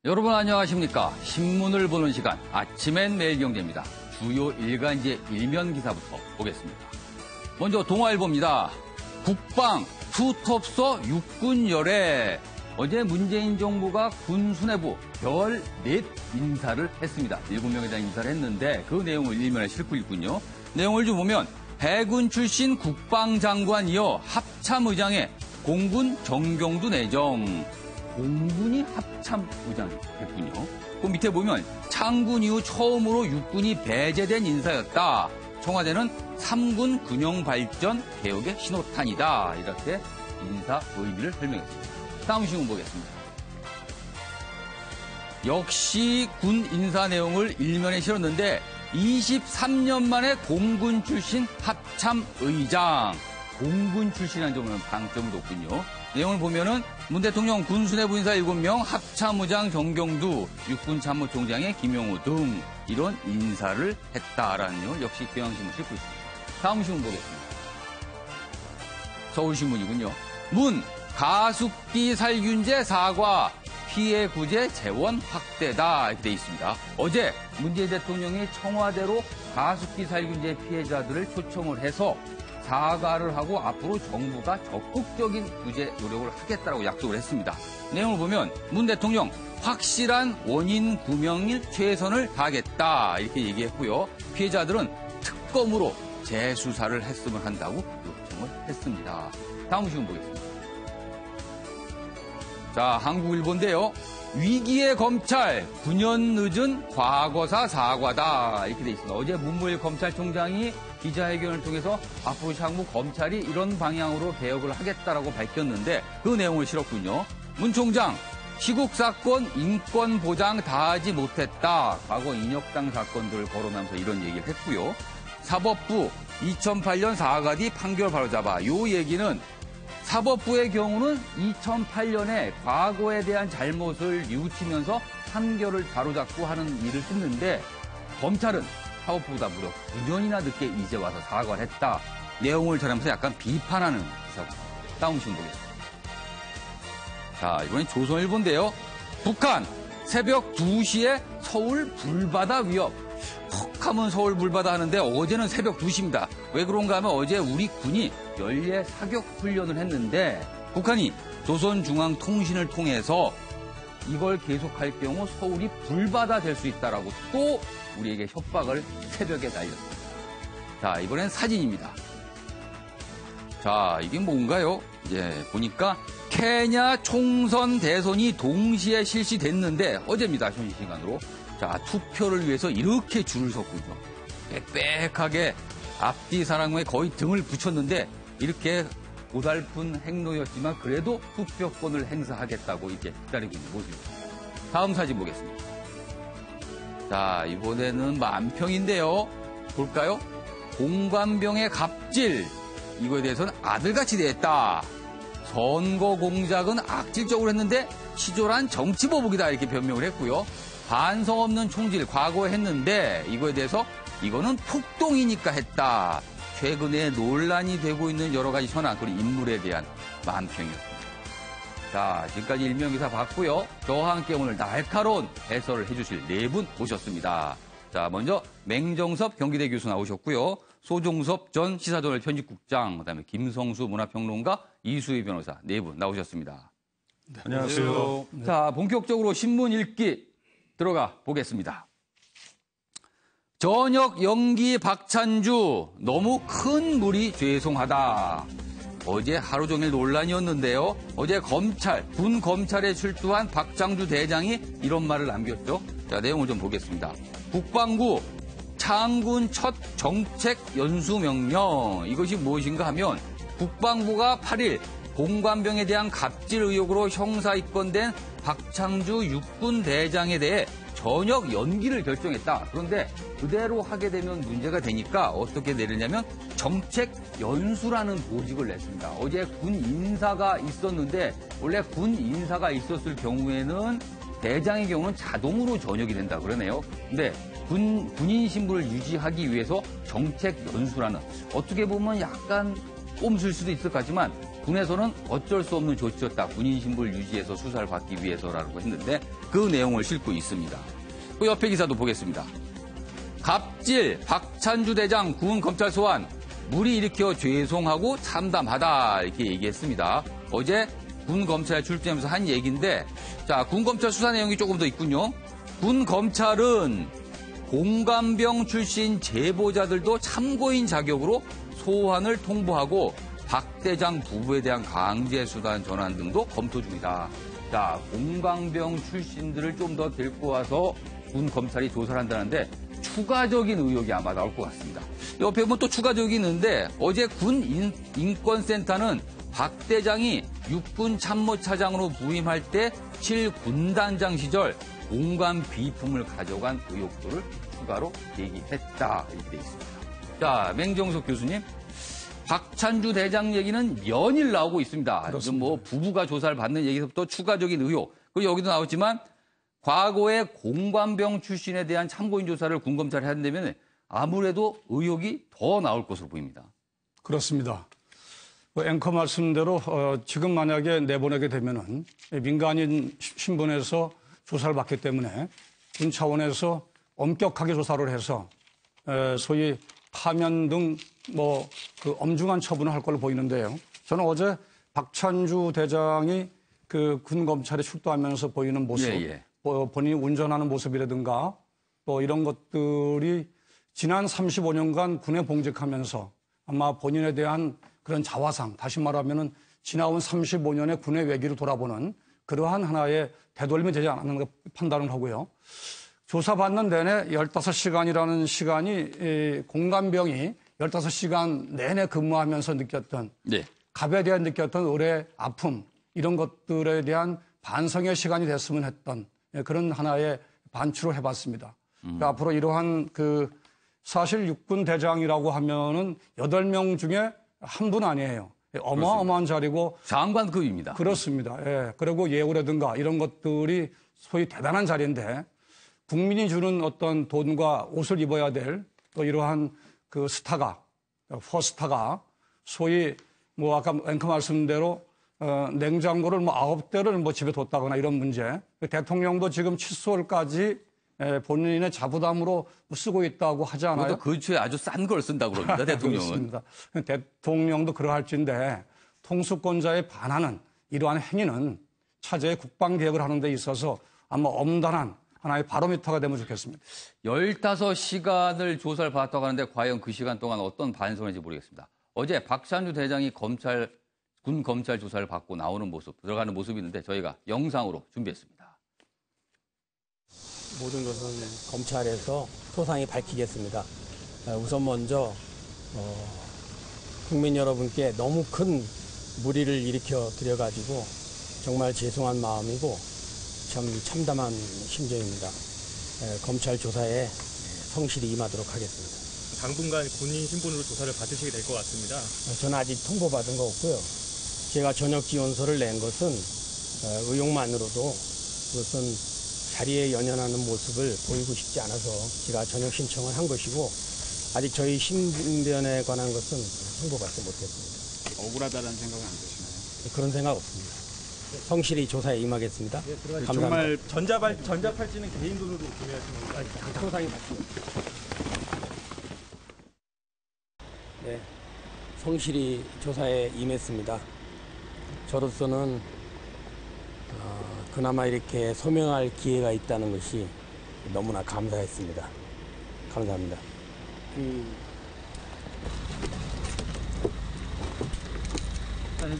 여러분 안녕하십니까? 신문을 보는 시간 아침엔 매일경제입니다. 주요 일간지의 일면 기사부터 보겠습니다. 먼저 동아일보입니다. 국방 투톱서 육군 열애. 어제 문재인 정부가 군 수뇌부 별 넷 인사를 했습니다. 7명에 대한 인사를 했는데 그 내용을 일면에 싣고 있군요. 내용을 좀 보면 해군 출신 국방장관 이어 합참의장에 공군 정경두 내정. 공군이 합참의장이 됐군요. 그 밑에 보면 창군 이후 처음으로 육군이 배제된 인사였다. 청와대는 3군 군용 발전 개혁의 신호탄이다. 이렇게 인사 의미를 설명했습니다. 다음 신문 보겠습니다. 역시 군 인사 내용을 일면에 실었는데 23년 만에 공군 출신 합참의장. 공군 출신이라는 점은 방점이 높군요. 내용을 보면은 문 대통령 군 수뇌부 인사 7명, 합참의장 정경두, 육군참모총장의 김용호 등 이런 인사를 했다라는 내용을 역시 경향신문 싣고 있습니다. 다음 신문 보겠습니다. 서울신문이군요. 문 가습기 살균제 사과, 피해 구제 재원 확대다 이렇게 돼 있습니다. 어제 문재인 대통령이 청와대로 가습기 살균제 피해자들을 초청을 해서 사과를 하고 앞으로 정부가 적극적인 구제 노력을 하겠다고 약속을 했습니다. 내용을 보면 문 대통령 확실한 원인 구명에 최선을 다하겠다 이렇게 얘기했고요. 피해자들은 특검으로 재수사를 했으면 한다고 요청을 했습니다. 다음 신문 보겠습니다. 자, 한국일보인데요. 위기의 검찰, 9년 늦은 과거사 사과다 이렇게 돼 있습니다. 어제 문무일 검찰총장이 기자회견을 통해서 앞으로 향후 검찰이 이런 방향으로 개혁을 하겠다라고 밝혔는데 그 내용을 실었군요. 문 총장, 시국 사건 인권 보장 다하지 못했다. 과거 인혁당 사건들을 거론하면서 이런 얘기를 했고요. 사법부 2008년 사과디 판결 바로잡아. 요 얘기는 사법부의 경우는 2008년에 과거에 대한 잘못을 뉘우치면서 판결을 바로잡고 하는 일을 했는데 검찰은 사법부보다 무려 9년이나 늦게 이제 와서 사과를 했다. 내용을 전하면서 약간 비판하는 기사고. 다음 신문 보겠습니다. 자, 이번엔 조선일보인데요. 북한 새벽 2시에 서울 불바다 위협. 턱 하면 서울 불바다 하는데 어제는 새벽 2시입니다. 왜 그런가 하면 어제 우리 군이 연례 사격 훈련을 했는데 북한이 조선중앙통신을 통해서 이걸 계속할 경우 서울이 불바다 될 수 있다라고 또 우리에게 협박을 새벽에 날렸습니다. 자, 이번엔 사진입니다. 자, 이게 뭔가요? 이제 보니까 케냐 총선 대선이 동시에 실시됐는데 어제입니다. 현지 시간으로. 자, 투표를 위해서 이렇게 줄을 섰군요. 빽빽하게 앞뒤 사람에 거의 등을 붙였는데 이렇게 고달픈 행로였지만 그래도 투표권을 행사하겠다고 이제 기다리고 있는 모습입니다. 다음 사진 보겠습니다. 자, 이번에는 만평인데요. 볼까요? 공관병의 갑질. 이거에 대해서는 아들같이 대했다. 선거 공작은 악질적으로 했는데 치졸한 정치보복이다 이렇게 변명을 했고요. 반성 없는 총질 과거에 했는데 이거에 대해서 이거는 폭동이니까 했다. 최근에 논란이 되고 있는 여러 가지 현안 그리고 인물에 대한 만평이었습니다. 자, 지금까지 일면기사 봤고요. 저와 함께 오늘 날카로운 해설을 해주실 네 분 모셨습니다. 자, 먼저 맹정섭 경기대 교수 나오셨고요. 소종섭 전 시사저널 편집국장, 그다음에 김성수 문화평론가, 이수희 변호사 네 분 나오셨습니다. 네, 안녕하세요. 자, 본격적으로 신문 읽기 들어가 보겠습니다. 저녁 연기 박찬주 너무 큰 무리 죄송하다. 어제 하루 종일 논란이었는데요. 어제 군 검찰에 출두한 박창주 대장이 이런 말을 남겼죠. 자, 내용을 좀 보겠습니다. 국방부 창군 첫 정책 연수 명령. 이것이 무엇인가 하면 국방부가 8일 공관병에 대한 갑질 의혹으로 형사 입건된 박창주 육군 대장에 대해 전역 연기를 결정했다. 그런데 그대로 하게 되면 문제가 되니까 어떻게 내리냐면 정책 연수라는 보직을 냈습니다. 어제 군 인사가 있었는데 원래 군 인사가 있었을 경우에는 대장의 경우는 자동으로 전역이 된다 그러네요. 근데 군인 신분을 유지하기 위해서 정책 연수라는 어떻게 보면 약간 꼼수일 수도 있을 것 같지만 군에서는 어쩔 수 없는 조치였다. 군인 신분을 유지해서 수사를 받기 위해서라고 했는데 그 내용을 싣고 있습니다. 그 옆에 기사도 보겠습니다. 갑질 박찬주 대장 군 검찰 소환 무리 일으켜 죄송하고 참담하다 이렇게 얘기했습니다. 어제 군 검찰에 출두하면서 한 얘기인데 자, 군 검찰 수사 내용이 조금 더 있군요. 군 검찰은 공감병 출신 제보자들도 참고인 자격으로 소환을 통보하고 박 대장 부부에 대한 강제수단 전환 등도 검토 중이다. 자, 공감병 출신들을 좀 더 데리고 와서 군 검찰이 조사를 한다는데 추가적인 의혹이 아마 나올 것 같습니다. 옆에 보면 또 추가적이 있는데 어제 군 인권센터는 박 대장이 육군 참모차장으로 부임할 때 7군단장 시절 공감 비품을 가져간 의혹들을 추가로 얘기했다. 이렇게 돼 있습니다. 자, 맹정석 교수님. 박찬주 대장 얘기는 연일 나오고 있습니다. 지금 뭐 부부가 조사를 받는 얘기부터 추가적인 의혹. 그리고 여기도 나왔지만 과거에 공관병 출신에 대한 참고인 조사를 군검찰이 한다면 아무래도 의혹이 더 나올 것으로 보입니다. 그렇습니다. 앵커 말씀대로 지금 만약에 내보내게 되면은 민간인 신분에서 조사를 받기 때문에 군 차원에서 엄격하게 조사를 해서 소위 파면 등 뭐 그 엄중한 처분을 할 걸로 보이는데요. 저는 어제 박찬주 대장이 그 군 검찰에 출두하면서 보이는 모습, 본인이 운전하는 모습이라든가 또 이런 것들이 지난 35년간 군에 봉직하면서 아마 본인에 대한 그런 자화상, 다시 말하면은 지나온 35년의 군의 외기를 돌아보는 그러한 하나의 되돌림이 되지 않았는가 판단을 하고요. 조사받는 내내 15시간이라는 시간이 공감병이 15시간 내내 근무하면서 느꼈던 갑에 대한 느꼈던 의뢰 아픔 이런 것들에 대한 반성의 시간이 됐으면 했던 그런 하나의 반추를 해봤습니다. 그러니까 앞으로 이러한 그 사실 육군 대장이라고 하면은 8명 중에 한 분 아니에요. 어마어마한 자리고 장관급입니다. 그렇습니다. 예. 그리고 예우라든가 이런 것들이 소위 대단한 자리인데 국민이 주는 어떤 돈과 옷을 입어야 될 또 이러한 그 스타가 퍼스타가 소위 뭐 아까 앵커 말씀대로 냉장고를 뭐 9대를 뭐 집에 뒀다거나 이런 문제. 대통령도 지금 칫솔까지 본인의 자부담으로 쓰고 있다고 하지 않아요? 그것도 근처에 아주 싼 걸 쓴다고 그럽니다, 대통령은. 그렇습니다. 대통령도 그러할진데 통수권자에 반하는 이러한 행위는 차제의 국방개혁을 하는 데 있어서 아마 엄단한 하나의 바로미터가 되면 좋겠습니다. 15시간을 조사를 받았다고 하는데 과연 그 시간 동안 어떤 반성을 했는지 모르겠습니다. 어제 박찬주 대장이 군 검찰 조사를 받고 나오는 모습, 들어가는 모습이 있는데 저희가 영상으로 준비했습니다. 모든 것은 검찰에서 소상히 밝히겠습니다. 우선 먼저 국민 여러분께 너무 큰 무리를 일으켜 드려가지고 정말 죄송한 마음이고 참 참담한 심정입니다. 검찰 조사에 성실히 임하도록 하겠습니다. 당분간 군인 신분으로 조사를 받으시게 될 것 같습니다. 저는 아직 통보받은 거 없고요. 제가 전역 지원서를 낸 것은 의혹만으로도 그것은 자리에 연연하는 모습을 보이고 싶지 않아서 제가 전역 신청을 한 것이고 아직 저희 신변에 관한 것은 통보받지 못했습니다. 억울하다는 생각은 안 드시나요? 그런 생각 없습니다. 성실히 조사에 임하겠습니다. 감사합니다. 정말 전자팔찌는 개인 돈으로 구매하시는 건가요? 소상히 받습니다. 네, 성실히 조사에 임했습니다. 저로서는 그나마 이렇게 소명할 기회가 있다는 것이 너무나 감사했습니다. 감사합니다.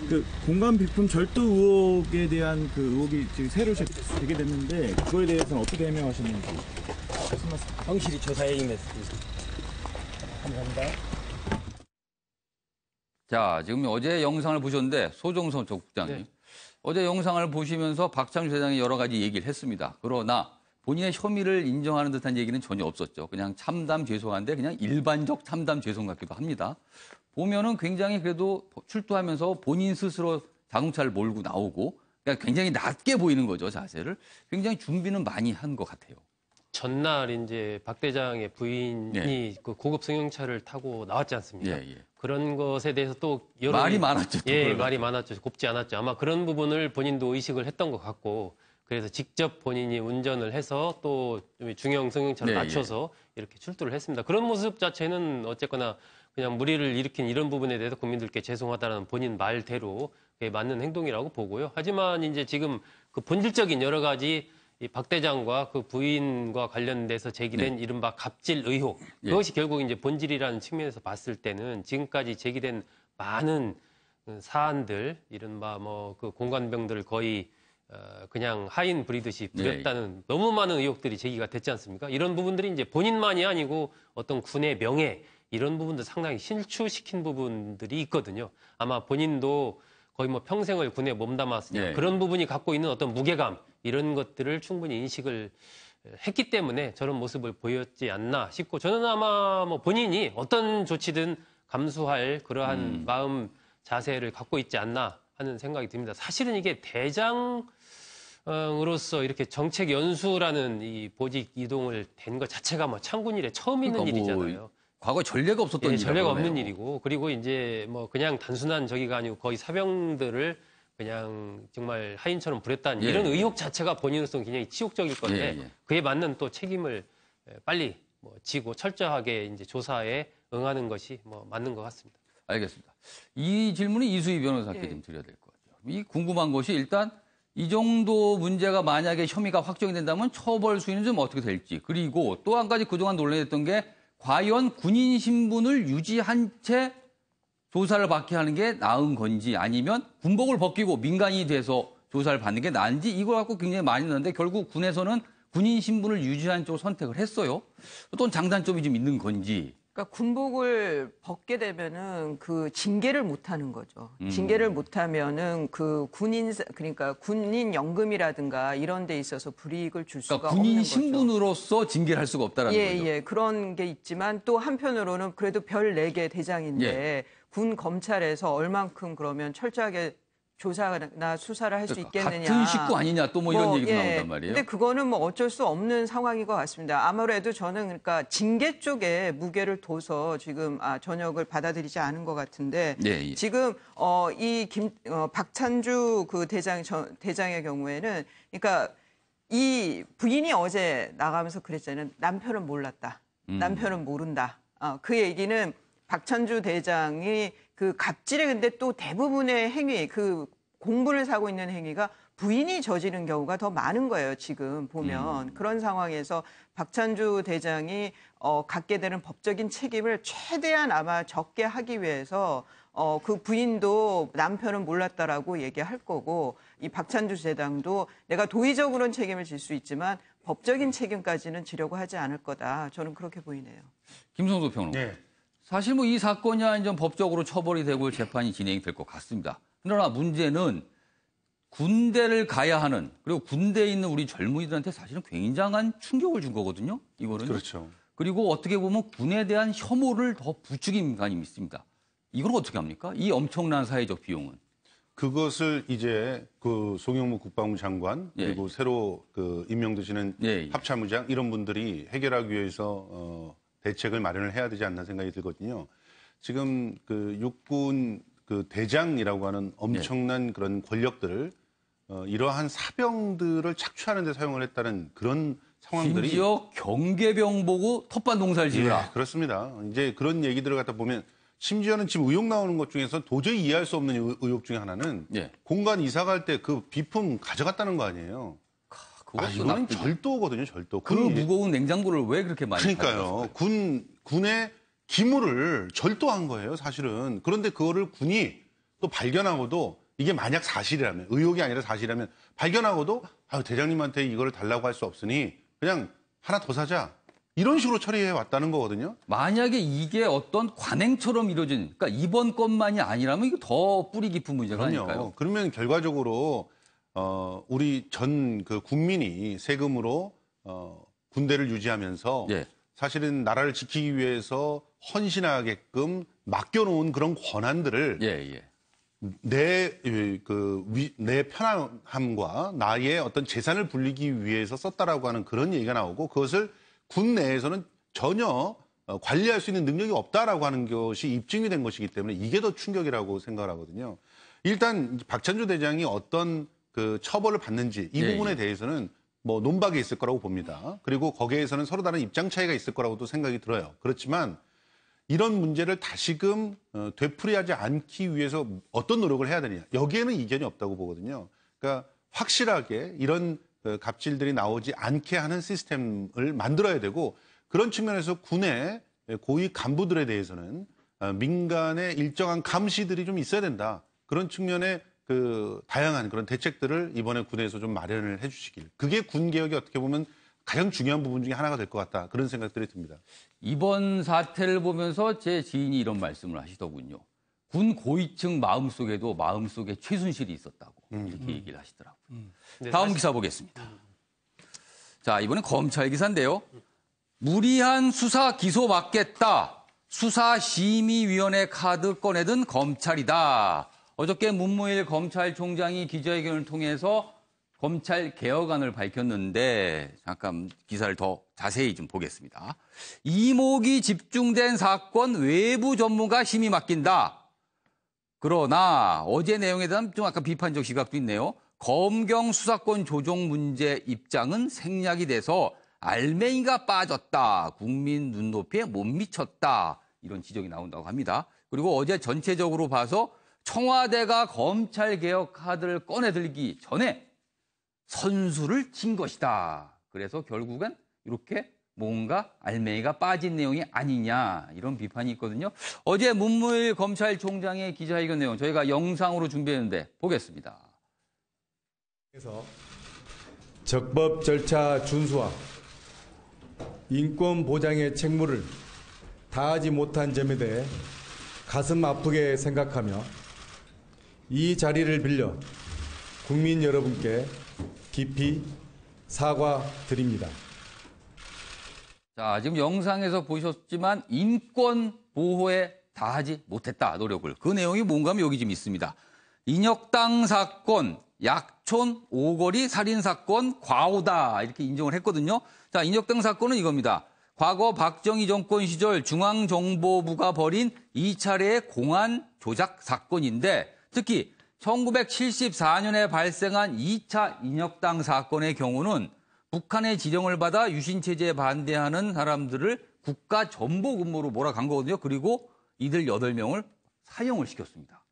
그 공감 비품 절도 의혹에 대한 그 의혹이 지금 새로 되게 됐는데 그거에 대해서는 어떻게 해명하셨는지 말씀하세요. 성실히 조사에 임했습니다. 감사합니다. 자, 지금 어제 영상을 보셨는데 소정선 전 국장님. 어제 영상을 보시면서 박찬주 대장이 여러 가지 얘기를 했습니다. 그러나 본인의 혐의를 인정하는 듯한 얘기는 전혀 없었죠. 그냥 참담 죄송한데 그냥 일반적 참담 죄송 같기도 합니다. 보면은 굉장히 그래도 출두하면서 본인 스스로 자동차를 몰고 나오고 그러니까 굉장히 낮게 보이는 거죠, 자세를. 굉장히 준비는 많이 한 것 같아요. 전날 이제 박 대장의 부인이 예. 그 고급 승용차를 타고 나왔지 않습니까? 예, 예. 그런 것에 대해서 또 여러 말이 많았죠. 또 예, 그걸 말이 가지고. 많았죠. 곱지 않았죠. 아마 그런 부분을 본인도 의식을 했던 것 같고 그래서 직접 본인이 운전을 해서 또 중형 승용차를 네, 낮춰서 이렇게 출두를 했습니다. 그런 모습 자체는 어쨌거나 그냥 무리를 일으킨 이런 부분에 대해서 국민들께 죄송하다는 본인 말대로 그게 맞는 행동이라고 보고요. 하지만 이제 지금 그 본질적인 여러 가지 이 박 대장과 그 부인과 관련돼서 제기된 이른바 갑질 의혹 예. 그것이 결국 이제 본질이라는 측면에서 봤을 때는 지금까지 제기된 많은 사안들 이른바 뭐 그 공관병들을 거의 그냥 하인 부리듯이 부렸다는 너무 많은 의혹들이 제기가 됐지 않습니까? 이런 부분들이 이제 본인만이 아니고 어떤 군의 명예 이런 부분도 상당히 실추시킨 부분들이 있거든요. 아마 본인도 거의 뭐 평생을 군에 몸담았으니까 예. 그런 부분이 갖고 있는 어떤 무게감 이런 것들을 충분히 인식을 했기 때문에 저런 모습을 보였지 않나 싶고 저는 아마 뭐 본인이 어떤 조치든 감수할 그러한 마음 자세를 갖고 있지 않나 하는 생각이 듭니다. 사실은 이게 대장으로서 이렇게 정책 연수라는 이 보직 이동을 된 것 자체가 뭐 창군 이래 처음 있는 그러니까 뭐 일이잖아요. 과거 전례가 없었던 예, 일이라고 전례가 없는 그러네요. 일이고 그리고 이제 뭐 그냥 단순한 저기가 아니고 거의 사병들을 그냥 정말 하인처럼 부렸다는 예. 이런 의혹 자체가 본인으로서는 굉장히 치욕적일 건데 예, 예. 그에 맞는 또 책임을 빨리 뭐 지고 철저하게 이제 조사에 응하는 것이 뭐 맞는 것 같습니다. 알겠습니다. 이 질문은 이수희 변호사께 좀 드려야 될 것 같아요. 이 궁금한 것이 일단 이 정도 문제가 만약에 혐의가 확정이 된다면 처벌 수위는 좀 어떻게 될지 그리고 또 한 가지 그동안 논란됐던 게 과연 군인 신분을 유지한 채 조사를 받게 하는 게 나은 건지 아니면 군복을 벗기고 민간인이 돼서 조사를 받는 게 나은지 이걸 갖고 굉장히 많이 났는데 결국 군에서는 군인 신분을 유지한 쪽을 선택을 했어요. 어떤 장단점이 좀 있는 건지. 그러니까 군복을 벗게 되면은 그 징계를 못 하는 거죠. 징계를 못 하면은 그 그러니까 군인 연금이라든가 이런 데 있어서 불이익을 줄 수가 그러니까 군인 없는 거죠. 신분으로서 징계를 할 수가 없다라는 거죠. 예, 그런 게 있지만 또 한편으로는 그래도 별 4개 대장인데 예. 군 검찰에서 얼만큼 그러면 철저하게 조사나 수사를 할 수 있겠느냐. 같은 식구 아니냐 또 뭐 이런 얘기도 나온단 말이에요. 근데 그거는 뭐 어쩔 수 없는 상황인 것 같습니다. 아무래도 저는 그러니까 징계 쪽에 무게를 둬서 지금 전역을 받아들이지 않은 것 같은데 예, 예. 지금 박찬주 그 대장의 경우에는 그러니까 이 부인이 어제 나가면서 그랬잖아요. 남편은 몰랐다. 남편은 모른다. 그 얘기는 박찬주 대장이 그 갑질의 근데 또 대부분의 행위, 그 공분을 사고 있는 행위가 부인이 저지른 경우가 더 많은 거예요, 지금 보면. 그런 상황에서 박찬주 대장이 갖게 되는 법적인 책임을 최대한 아마 적게 하기 위해서 그 부인도 남편은 몰랐다라고 얘기할 거고 이 박찬주 대장도 내가 도의적으로는 책임을 질 수 있지만 법적인 책임까지는 지려고 하지 않을 거다. 저는 그렇게 보이네요. 김성도 평론가. 네. 사실 뭐 이 사건이 아니면 법적으로 처벌이 되고 재판이 진행이 될 것 같습니다. 그러나 문제는 군대를 가야 하는 그리고 군대에 있는 우리 젊은이들한테 사실은 굉장한 충격을 준 거거든요. 이거는. 그렇죠. 그리고 어떻게 보면 군에 대한 혐오를 더 부추긴 감이 있습니다. 이걸 어떻게 합니까? 이 엄청난 사회적 비용은. 그것을 이제 그 송영무 국방부 장관 그리고 새로 그 임명되시는 합참의장 이런 분들이 해결하기 위해서 대책을 마련을 해야 되지 않나 생각이 들거든요. 지금 그 육군 그 대장이라고 하는 엄청난 그런 권력들을 이러한 사병들을 착취하는 데 사용을 했다는 그런 상황들이 심지어 경계병 보고 텃밭 농사를 지으라. 예, 그렇습니다. 이제 그런 얘기들을 갖다 보면 심지어는 지금 의혹 나오는 것 중에서 도저히 이해할 수 없는 의혹 중에 하나는 공간 이사 갈 때 그 비품 가져갔다는 거 아니에요. 이거는 절도거든요, 절도. 그 무거운 냉장고를 왜 그렇게 많이 그러니까요. 군의 기물을 절도한 거예요, 사실은. 그런데 그거를 군이 또 발견하고도 이게 만약 사실이라면, 의혹이 아니라 사실이라면 발견하고도 대장님한테 이거를 달라고 할 수 없으니 그냥 하나 더 사자. 이런 식으로 처리해 왔다는 거거든요. 만약에 이게 어떤 관행처럼 이루어진, 그러니까 이번 것만이 아니라면 이거 더 뿌리 깊은 문제가 아닐까요? 그러면 결과적으로 우리 전 그 국민이 세금으로 군대를 유지하면서 사실은 나라를 지키기 위해서 헌신하게끔 맡겨놓은 그런 권한들을 내 편안함과 나의 어떤 재산을 불리기 위해서 썼다라고 하는 그런 얘기가 나오고 그것을 군 내에서는 전혀 관리할 수 있는 능력이 없다라고 하는 것이 입증이 된 것이기 때문에 이게 더 충격이라고 생각을 하거든요. 일단 박찬주 대장이 어떤 그 처벌을 받는지 이 부분에 대해서는 뭐 논박이 있을 거라고 봅니다. 그리고 거기에서는 서로 다른 입장 차이가 있을 거라고도 생각이 들어요. 그렇지만 이런 문제를 다시금 되풀이하지 않기 위해서 어떤 노력을 해야 되느냐. 여기에는 이견이 없다고 보거든요. 그러니까 확실하게 이런 갑질들이 나오지 않게 하는 시스템을 만들어야 되고 그런 측면에서 군의 고위 간부들에 대해서는 민간의 일정한 감시들이 좀 있어야 된다. 그런 측면의 그 다양한 그런 대책들을 이번에 군에서 좀 마련을 해주시길. 그게 군 개혁이 어떻게 보면 가장 중요한 부분 중에 하나가 될 것 같다. 그런 생각들이 듭니다. 이번 사태를 보면서 제 지인이 이런 말씀을 하시더군요. 군 고위층 마음속에 최순실이 있었다고 이렇게 얘기를 하시더라고요. 다음 기사 보겠습니다. 자, 이번엔 검찰 기사인데요. 무리한 수사 기소 막겠다. 수사심의위원회 카드 꺼내든 검찰이다. 어저께 문무일 검찰총장이 기자회견을 통해서 검찰 개혁안을 밝혔는데 잠깐 기사를 더 자세히 좀 보겠습니다. 이목이 집중된 사건 외부 전문가 심의 맡긴다. 그러나 어제 내용에 대한 좀 약간 비판적 시각도 있네요. 검경 수사권 조정 문제 입장은 생략이 돼서 알맹이가 빠졌다. 국민 눈높이에 못 미쳤다. 이런 지적이 나온다고 합니다. 그리고 어제 전체적으로 봐서 청와대가 검찰개혁 카드를 꺼내들기 전에 선수를 친 것이다. 그래서 결국엔 이렇게 뭔가 알맹이가 빠진 내용이 아니냐 이런 비판이 있거든요. 어제 문무일 검찰총장의 기자회견 내용 저희가 영상으로 준비했는데 보겠습니다. 그래서 적법 절차 준수와 인권 보장의 책무를 다하지 못한 점에 대해 가슴 아프게 생각하며 이 자리를 빌려 국민 여러분께 깊이 사과드립니다. 자, 지금 영상에서 보셨지만 인권 보호에 다하지 못했다, 노력을. 그 내용이 뭔가 하면 여기 지금 있습니다. 인혁당 사건, 약촌 오거리 살인사건 과오다 이렇게 인정을 했거든요. 자, 인혁당 사건은 이겁니다. 과거 박정희 정권 시절 중앙정보부가 벌인 2차례의 공안 조작 사건인데 특히 1974년에 발생한 2차 인혁당 사건의 경우는 북한의 지령을 받아 유신체제에 반대하는 사람들을 국가전보근무로 몰아간 거거든요. 그리고 이들 8명을 사형을 시켰습니다.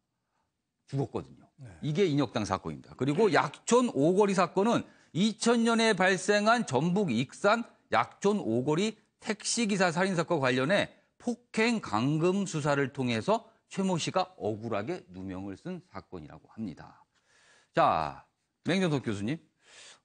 죽었거든요. 이게 인혁당 사건입니다. 그리고 약촌 오거리 사건은 2000년에 발생한 전북 익산 약촌 오거리 택시기사 살인사건 관련해 폭행 강금 수사를 통해서 최모 씨가 억울하게 누명을 쓴 사건이라고 합니다. 자, 맹정석 교수님.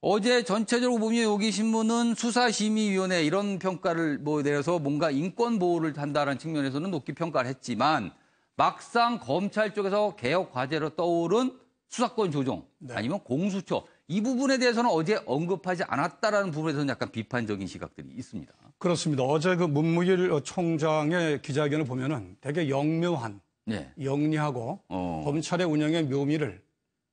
어제 전체적으로 보면 여기 신문은 수사심의위원회 이런 평가를 내려서 뭔가 인권 보호를 한다는 측면에서는 높게 평가를 했지만 막상 검찰 쪽에서 개혁 과제로 떠오른 수사권 조정 아니면 공수처 이 부분에 대해서는 어제 언급하지 않았다라는 부분에서는 약간 비판적인 시각들이 있습니다. 그렇습니다. 어제 그 문무일 총장의 기자회견을 보면은 되게 영묘한, 영리하고 검찰의 운영의 묘미를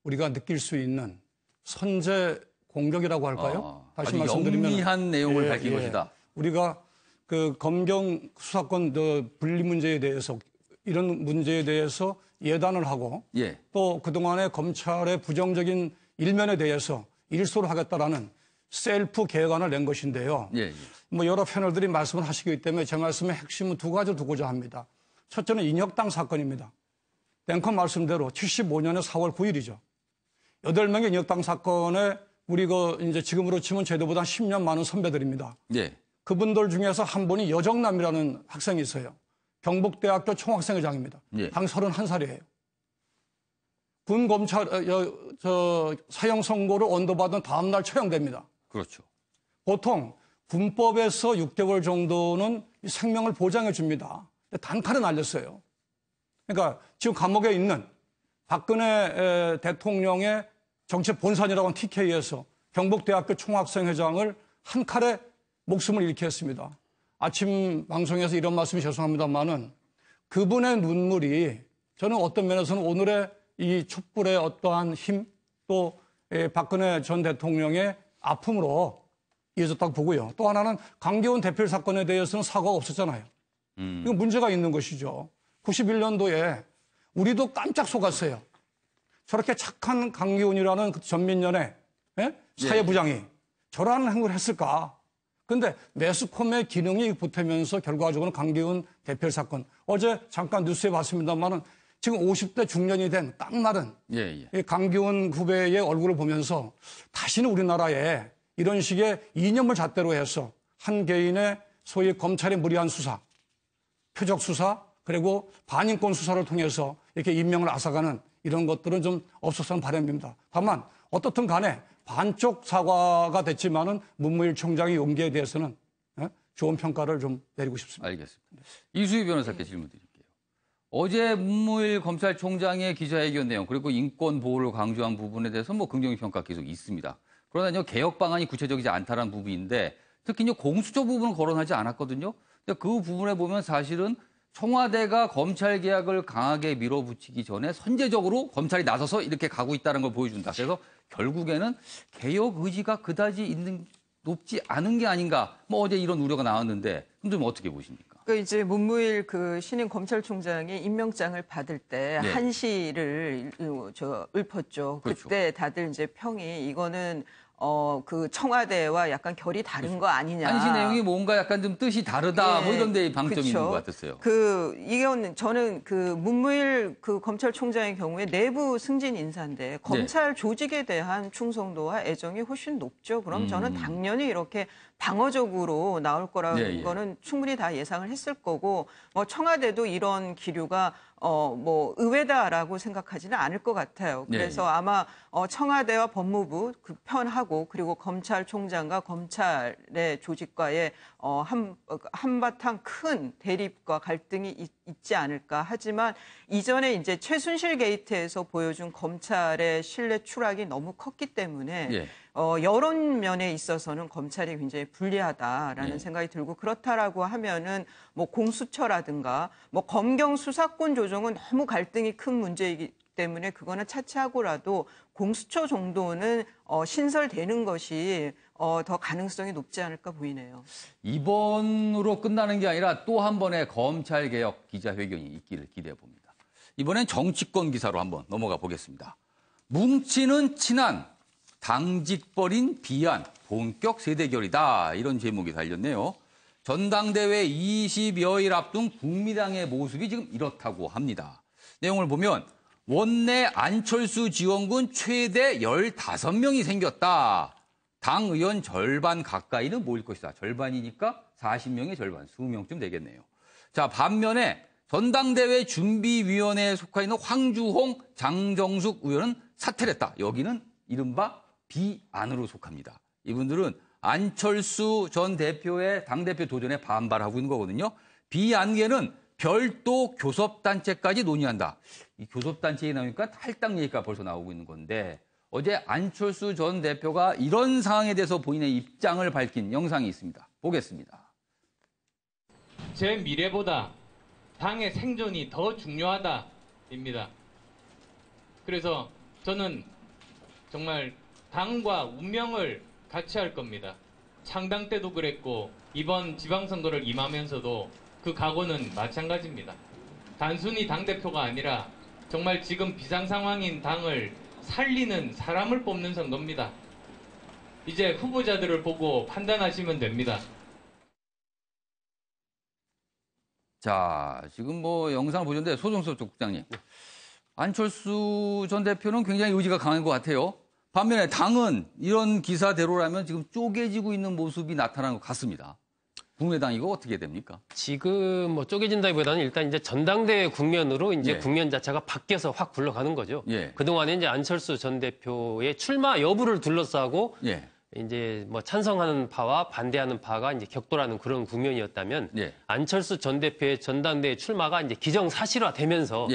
우리가 느낄 수 있는 선제 공격이라고 할까요? 다시 말씀드리면 영리한 내용을 밝힌 것이다. 우리가 그 검경 수사권 분리 문제에 대해서 이런 문제에 대해서 예단을 하고 또 그동안의 검찰의 부정적인 일면에 대해서 일소를 하겠다라는 셀프 개혁안을 낸 것인데요. 뭐 여러 패널들이 말씀을 하시기 때문에 제 말씀의 핵심은 두 가지를 두고자 합니다. 첫째는 인혁당 사건입니다. 앵커 말씀대로 75년의 4월 9일이죠. 8명의 인혁당 사건에 우리 이제 지금으로 치면 제도보다 10년 많은 선배들입니다. 그분들 중에서 한 분이 여정남이라는 학생이 있어요. 경북대학교 총학생회장입니다. 당 31살이에요. 군 검찰 사형 선고를 언도받은 다음 날 처형됩니다. 그렇죠. 보통 군법에서 6개월 정도는 생명을 보장해 줍니다. 단칼에 날렸어요. 그러니까 지금 감옥에 있는 박근혜 대통령의 정치 본산이라고 하는 TK에서 경북대학교 총학생회장을 한 칼에 목숨을 잃게 했습니다. 아침 방송에서 이런 말씀이 죄송합니다만은 그분의 눈물이 저는 어떤 면에서는 오늘의 이 촛불의 어떠한 힘 또 박근혜 전 대통령의 아픔으로 이어졌다고 보고요. 또 하나는 강기훈 대필 사건에 대해서는 사과가 없었잖아요. 이건 문제가 있는 것이죠. 91년도에 우리도 깜짝 속았어요. 저렇게 착한 강기훈이라는 그 전민연의 사회부장이 저러한 행동을 했을까? 그런데 매스컴의 기능이 보태면서 결과적으로는 강기훈 대필 사건. 어제 잠깐 뉴스에 봤습니다만은 지금 50대 중년이 된 깡마른 이 강기훈 후배의 얼굴을 보면서 다시는 우리나라에 이런 식의 이념을 잣대로 해서 한 개인의 소위 검찰의 무리한 수사, 표적 수사, 그리고 반인권 수사를 통해서 이렇게 인명을 앗아가는 이런 것들은 좀 없었으면 바람입니다. 다만 어떻든 간에 반쪽 사과가 됐지만은 문무일 총장의 용기에 대해서는 좋은 평가를 좀 내리고 싶습니다. 알겠습니다. 이수희 변호사께 질문 드릴게요. 어제 문무일 검찰총장의 기자회견 내용 그리고 인권 보호를 강조한 부분에 대해서 뭐 긍정의 평가 계속 있습니다. 그러나 개혁 방안이 구체적이지 않다는 부분인데 특히 공수처 부분은 거론하지 않았거든요. 근데 그 부분에 보면 사실은 청와대가 검찰 개혁을 강하게 밀어붙이기 전에 선제적으로 검찰이 나서서 이렇게 가고 있다는 걸 보여준다. 그래서 결국에는 개혁 의지가 그다지 높지 않은 게 아닌가. 뭐 어제 이런 우려가 나왔는데 좀 어떻게 보십니까? 그 이제 문무일 그 신임 검찰총장이 임명장을 받을 때 한시를 읊었죠. 그렇죠. 그때 다들 이제 평이 이거는 그 청와대와 약간 결이 다른 거 아니냐. 한시 내용이 뭔가 약간 좀 뜻이 다르다. 뭐 이런 데 방점이 있는 것 같았어요. 이건 저는 그 문무일 그 검찰총장의 경우에 내부 승진 인사인데 검찰 조직에 대한 충성도와 애정이 훨씬 높죠. 그럼 저는 당연히 이렇게 방어적으로 나올 거라는 거는 충분히 다 예상을 했을 거고 청와대도 이런 기류가 뭐 의외다라고 생각하지는 않을 것 같아요. 그래서 아마 청와대와 법무부 그 편하고 그리고 검찰총장과 검찰의 조직과의 한바탕 큰 대립과 갈등이 있지 않을까. 하지만 이전에 이제 최순실 게이트에서 보여준 검찰의 신뢰 추락이 너무 컸기 때문에 여론 면에 있어서는 검찰이 굉장히 불리하다라는 생각이 들고 그렇다라고 하면은 뭐 공수처라든가 뭐 검경 수사권 조정은 너무 갈등이 큰 문제이기 때문에 그거는 차치하고라도 공수처 정도는 신설되는 것이 더 가능성이 높지 않을까 보이네요. 이번으로 끝나는 게 아니라 또 한 번의 검찰개혁 기자회견이 있기를 기대해 봅니다. 이번엔 정치권 기사로 한번 넘어가 보겠습니다. 뭉치는 친한, 당직버린 비안, 본격 세대결이다. 이런 제목이 달렸네요. 전당대회 20여일 앞둔 국민당의 모습이 지금 이렇다고 합니다. 내용을 보면 원내 안철수 지원군 최대 15명이 생겼다. 당 의원 절반 가까이는 모일 것이다. 절반이니까 40명의 절반, 20명쯤 되겠네요. 자, 반면에 전당대회 준비위원회에 속해 있는 황주홍, 장정숙 의원은 사퇴를 했다. 여기는 이른바 비안으로 속합니다. 이분들은 안철수 전 대표의 당대표 도전에 반발하고 있는 거거든요. 비안계는 별도 교섭단체까지 논의한다. 이 교섭단체에 나오니까 탈당 얘기가 벌써 나오고 있는 건데 어제 안철수 전 대표가 이런 상황에 대해서 본인의 입장을 밝힌 영상이 있습니다. 보겠습니다. 제 미래보다 당의 생존이 더 중요하다입니다. 그래서 저는 정말 당과 운명을 같이 할 겁니다. 창당 때도 그랬고 이번 지방선거를 임하면서도 그 각오는 마찬가지입니다. 단순히 당대표가 아니라 정말 지금 비상상황인 당을 살리는 사람을 뽑는 선거입니다. 이제 후보자들을 보고 판단하시면 됩니다. 자, 지금 뭐 영상을 보셨는데 소정섭 국장님. 안철수 전 대표는 굉장히 의지가 강한 것 같아요. 반면에 당은 이런 기사대로라면 지금 쪼개지고 있는 모습이 나타나는 것 같습니다. 국민의당 이거 어떻게 됩니까? 지금 뭐 쪼개진다기보다는 일단 이제 전당대회 국면으로 이제 국면 자체가 바뀌어서 확 굴러가는 거죠. 그동안에 이제 안철수 전 대표의 출마 여부를 둘러싸고 이제 뭐 찬성하는 파와 반대하는 파가 이제 격돌하는 그런 국면이었다면 안철수 전 대표의 전당대회 출마가 이제 기정사실화되면서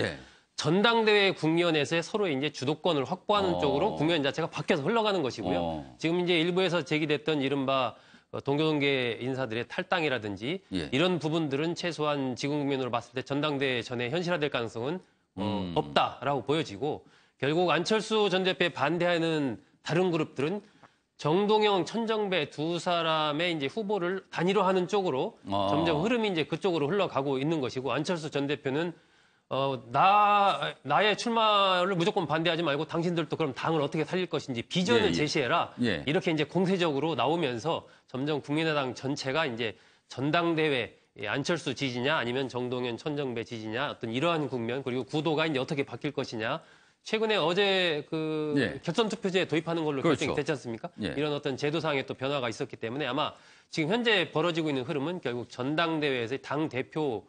전당대회 국면에서의 서로의 이제 주도권을 확보하는 쪽으로 국면 자체가 바뀌어서 흘러가는 것이고요. 지금 이제 일부에서 제기됐던 이른바 동교동계 인사들의 탈당이라든지 이런 부분들은 최소한 지금 국면으로 봤을 때 전당대회 전에 현실화될 가능성은 없다라고 보여지고 결국 안철수 전 대표에 반대하는 다른 그룹들은 정동영, 천정배 두 사람의 이제 후보를 단일화하는 쪽으로 점점 흐름이 이제 그쪽으로 흘러가고 있는 것이고 안철수 전 대표는 나의 출마를 무조건 반대하지 말고 당신들도 그럼 당을 어떻게 살릴 것인지 비전을 제시해라. 이렇게 이제 공세적으로 나오면서 점점 국민의당 전체가 이제 전당대회 안철수 지지냐 아니면 정동현, 천정배 지지냐 어떤 이러한 국면 그리고 구도가 이제 어떻게 바뀔 것이냐. 최근에 어제 결선 투표제 도입하는 걸로 결정이 됐지 않습니까? 이런 어떤 제도상의 또 변화가 있었기 때문에 아마 지금 현재 벌어지고 있는 흐름은 결국 전당대회에서의 당 대표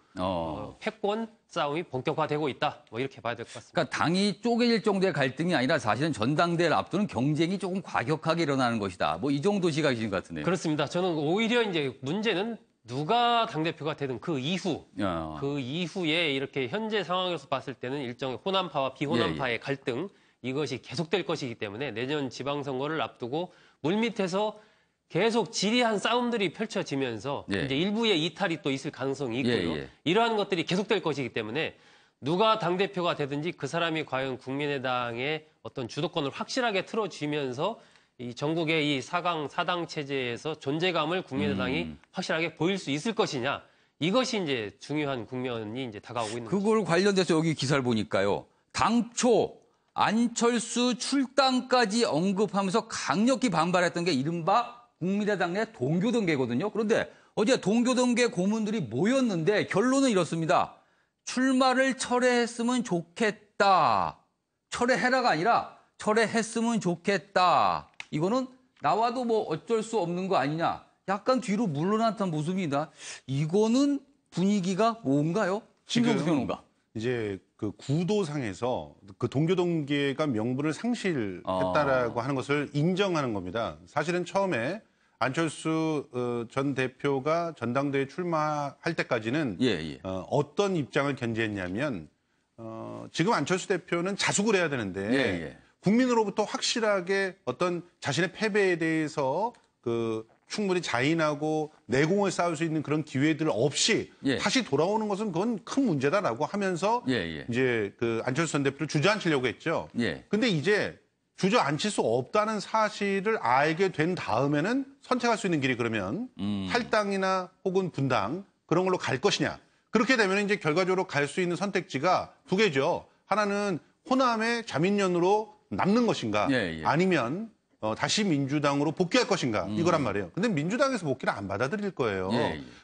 패권 싸움이 본격화되고 있다. 뭐 이렇게 봐야 될 것 같습니다. 그러니까 당이 쪼개질 정도의 갈등이 아니라 사실은 전당대회를 앞두는 경쟁이 조금 과격하게 일어나는 것이다. 뭐 이 정도 시각이신 것 같은데요. 그렇습니다. 저는 오히려 이제 문제는 누가 당대표가 되든 그 이후에 이렇게 현재 상황에서 봤을 때는 일종의 호남파와 비호남파의 갈등 이것이 계속될 것이기 때문에 내년 지방선거를 앞두고 물밑에서 계속 지리한 싸움들이 펼쳐지면서 이제 일부의 이탈이 또 있을 가능성이 있고요. 이러한 것들이 계속될 것이기 때문에 누가 당대표가 되든지 그 사람이 과연 국민의당의 어떤 주도권을 확실하게 틀어쥐면서 이 전국의 이 4강 4당 체제에서 존재감을 국민의당이 확실하게 보일 수 있을 것이냐. 이것이 이제 중요한 국면이 이제 다가오고 있는 거죠. 그걸 관련돼서 여기 기사를 보니까요. 당초 안철수 출당까지 언급하면서 강력히 반발했던 게 이른바 국민의당 내 동교동계거든요. 그런데 어제 동교동계 고문들이 모였는데 결론은 이렇습니다. 출마를 철회했으면 좋겠다. 철회해라가 아니라 철회했으면 좋겠다. 이거는 나와도 뭐 어쩔 수 없는 거 아니냐. 약간 뒤로 물러났던 모습이다. 이거는 분위기가 뭔가요? 신경수 평론가. 이제 그 구도상에서 그 동교동계가 명분을 상실했다라고 하는 것을 인정하는 겁니다. 사실은 처음에 안철수 전 대표가 전당대회 출마할 때까지는 어떤 입장을 견지했냐면 지금 안철수 대표는 자숙을 해야 되는데 국민으로부터 확실하게 어떤 자신의 패배에 대해서 그 충분히 자인하고 내공을 쌓을 수 있는 그런 기회들 없이 다시 돌아오는 것은 그건 큰 문제다라고 하면서 이제 그 안철수 전 대표를 주저앉히려고 했죠. 근데 이제 주저앉힐 수 없다는 사실을 알게 된 다음에는 선택할 수 있는 길이 그러면 탈당이나 혹은 분당 그런 걸로 갈 것이냐. 그렇게 되면 이제 결과적으로 갈 수 있는 선택지가 두 개죠. 하나는 호남의 자민련으로 남는 것인가 아니면 다시 민주당으로 복귀할 것인가 이거란 말이에요. 근데 민주당에서 복귀를 안 받아들일 거예요.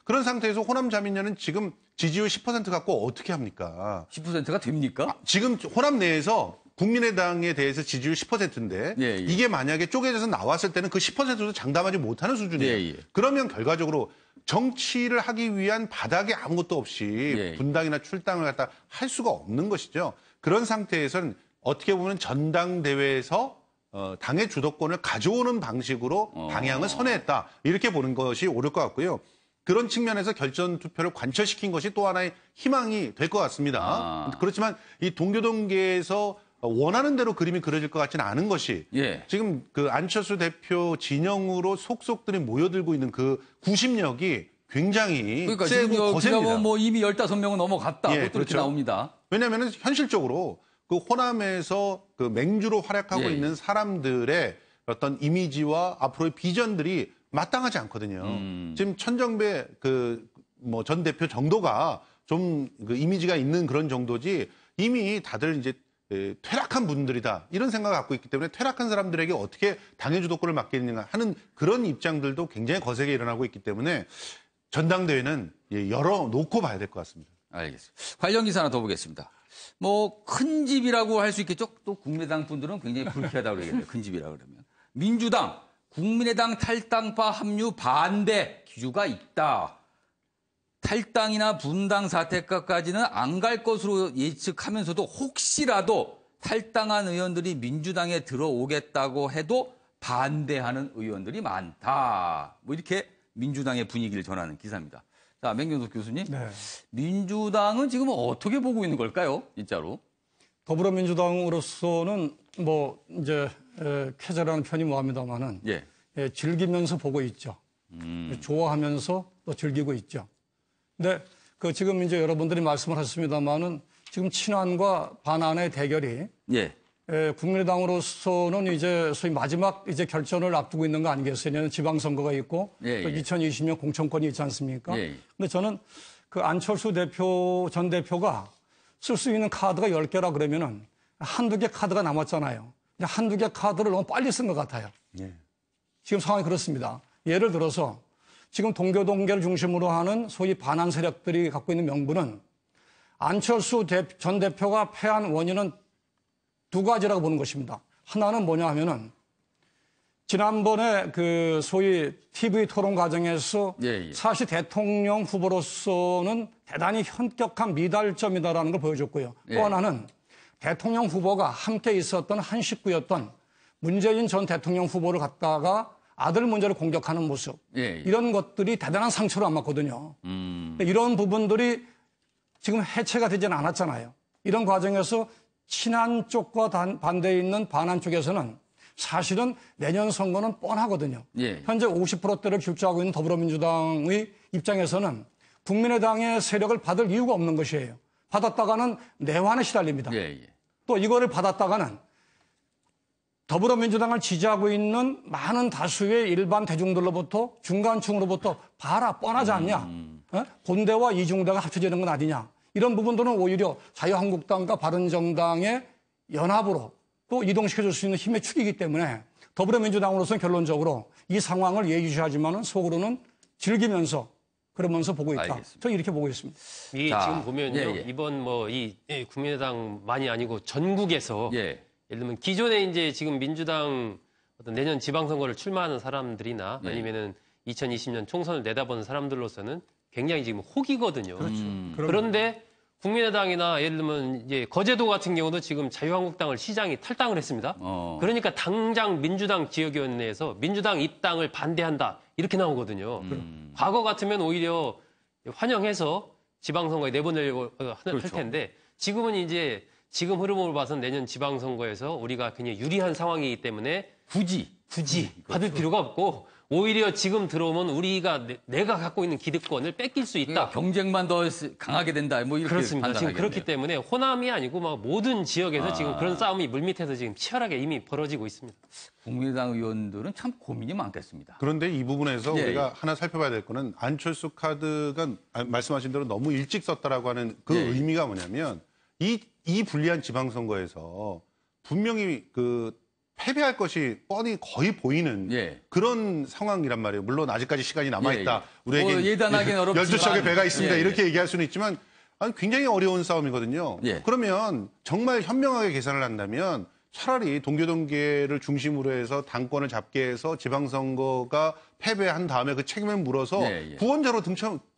그런 상태에서 호남 자민련은 지금 지지율 10% 갖고 어떻게 합니까? 10%가 됩니까? 지금 호남 내에서 국민의당에 대해서 지지율 10%인데 이게 만약에 쪼개져서 나왔을 때는 그 10%도 장담하지 못하는 수준이에요. 그러면 결과적으로 정치를 하기 위한 바닥에 아무것도 없이 분당이나 출당을 갖다 할 수가 없는 것이죠. 그런 상태에서는 어떻게 보면 전당대회에서 당의 주도권을 가져오는 방식으로 방향을 선회했다. 이렇게 보는 것이 옳을 것 같고요. 그런 측면에서 결선 투표를 관철시킨 것이 또 하나의 희망이 될 것 같습니다. 그렇지만 이 동교동계에서 원하는 대로 그림이 그려질 것 같지는 않은 것이 지금 그 안철수 대표 진영으로 속속들이 모여들고 있는 그 구심력이 굉장히 그러니까 세고 거셉니다. 뭐 이미 15명은 넘어갔다. 뭐 그렇죠. 이렇게 나옵니다. 왜냐하면 현실적으로 그 호남에서 그 맹주로 활약하고 있는 사람들의 어떤 이미지와 앞으로의 비전들이 마땅하지 않거든요. 지금 천정배 그 뭐 전 대표 정도가 좀 그 이미지가 있는 그런 정도지 이미 다들 이제 퇴락한 분들이다 이런 생각을 갖고 있기 때문에 퇴락한 사람들에게 어떻게 당의 주도권을 맡기느냐 하는 그런 입장들도 굉장히 거세게 일어나고 있기 때문에 전당대회는 열어놓고 봐야 될 것 같습니다. 알겠습니다. 관련 기사 하나 더 보겠습니다. 뭐 큰 집이라고 할 수 있겠죠. 또 국민의당 분들은 굉장히 불쾌하다고 그러겠네요. 큰 집이라고 그러면. 민주당, 국민의당 탈당파 합류 반대 기류가 있다. 탈당이나 분당 사태까지는 안 갈 것으로 예측하면서도 혹시라도 탈당한 의원들이 민주당에 들어오겠다고 해도 반대하는 의원들이 많다. 뭐 이렇게 민주당의 분위기를 전하는 기사입니다. 자, 맹경석 교수님. 민주당은 지금 어떻게 보고 있는 걸까요? 진짜로. 더불어민주당으로서는 뭐 이제 쾌재라는 편이 뭐합니다만은 즐기면서 보고 있죠. 좋아하면서 또 즐기고 있죠. 근데 그 지금 이제 여러분들이 말씀을 하셨습니다만은 지금 친한과 반한의 대결이 예. 국민의당으로서는 이제 소위 마지막 이제 결전을 앞두고 있는 거 아니겠어요? 내년 지방선거가 있고 또 2020년 공천권이 있지 않습니까? 근데 저는 그 안철수 전 대표가 쓸 수 있는 카드가 10개라 그러면은 한두 개 카드가 남았잖아요. 근데 한두 개 카드를 너무 빨리 쓴 것 같아요. 지금 상황이 그렇습니다. 예를 들어서 지금 동교동계를 중심으로 하는 소위 반한 세력들이 갖고 있는 명분은 안철수 전 대표가 패한 원인은 두 가지라고 보는 것입니다. 하나는 뭐냐 하면은 지난번에 그 소위 TV 토론 과정에서 사실 대통령 후보로서는 대단히 현격한 미달점이다라는 걸 보여줬고요. 또 하나는 대통령 후보가 함께 있었던 한 식구였던 문재인 전 대통령 후보를 갖다가 아들 문제를 공격하는 모습. 이런 것들이 대단한 상처를 안 맞거든요. 이런 부분들이 지금 해체가 되지는 않았잖아요. 이런 과정에서 친한 쪽과 반대에 있는 반한 쪽에서는 사실은 내년 선거는 뻔하거든요. 현재 50%대를 질주하고 있는 더불어민주당의 입장에서는 국민의당의 세력을 받을 이유가 없는 것이에요. 받았다가는 내환에 시달립니다. 또 이거를 받았다가는 더불어민주당을 지지하고 있는 많은 다수의 일반 대중들로부터 중간층으로부터 봐라 뻔하지 않냐. 본대와 이중대가 합쳐지는 건 아니냐. 이런 부분들은 오히려 자유한국당과 바른정당의 연합으로 또 이동시켜줄 수 있는 힘의 축이기 때문에 더불어민주당으로서는 결론적으로 이 상황을 예의주시하지만은 속으로는 즐기면서 그러면서 보고 있다. 저는 이렇게 보고 있습니다. 이게 지금 보면요. 이번 뭐 이 국민의당만이 아니고 전국에서 예를 들면 기존에 이제 지금 민주당 어떤 내년 지방선거를 출마하는 사람들이나 아니면은 2020년 총선을 내다보는 사람들로서는 굉장히 지금 혹이거든요. 그런데 국민의당이나 예를 들면 이제 거제도 같은 경우도 지금 자유한국당을 시장이 탈당을 했습니다. 그러니까 당장 민주당 지역위원회에서 민주당 입당을 반대한다 이렇게 나오거든요. 과거 같으면 오히려 환영해서 지방선거에 내보내려고 할 텐데 지금은 이제 지금 흐름으로 봐서는 내년 지방선거에서 우리가 굉장히 유리한 상황이기 때문에 굳이 받을 필요가 없고 오히려 지금 들어오면 우리가 내가 갖고 있는 기득권을 뺏길 수 있다. 경쟁만 더 강하게 된다. 뭐 이렇게 그렇습니다. 지금 그렇기 때문에 호남이 아니고 막 모든 지역에서 지금 그런 싸움이 물밑에서 지금 치열하게 이미 벌어지고 있습니다. 국민의당 의원들은 참 고민이 많겠습니다. 그런데 이 부분에서 우리가 하나 살펴봐야 될 거는 안철수 카드가 말씀하신 대로 너무 일찍 썼다라고 하는 그 의미가 뭐냐면 이 불리한 지방선거에서 분명히 패배할 것이 뻔히 거의 보이는 그런 상황이란 말이에요. 물론 아직까지 시간이 남아있다. 우리에게 예단하기는 어렵지만 12척의 배가 있습니다. 이렇게 얘기할 수는 있지만 굉장히 어려운 싸움이거든요. 그러면 정말 현명하게 계산을 한다면 차라리 동교동계를 중심으로 해서 당권을 잡게 해서 지방선거가 패배한 다음에 그 책임을 물어서 구원자로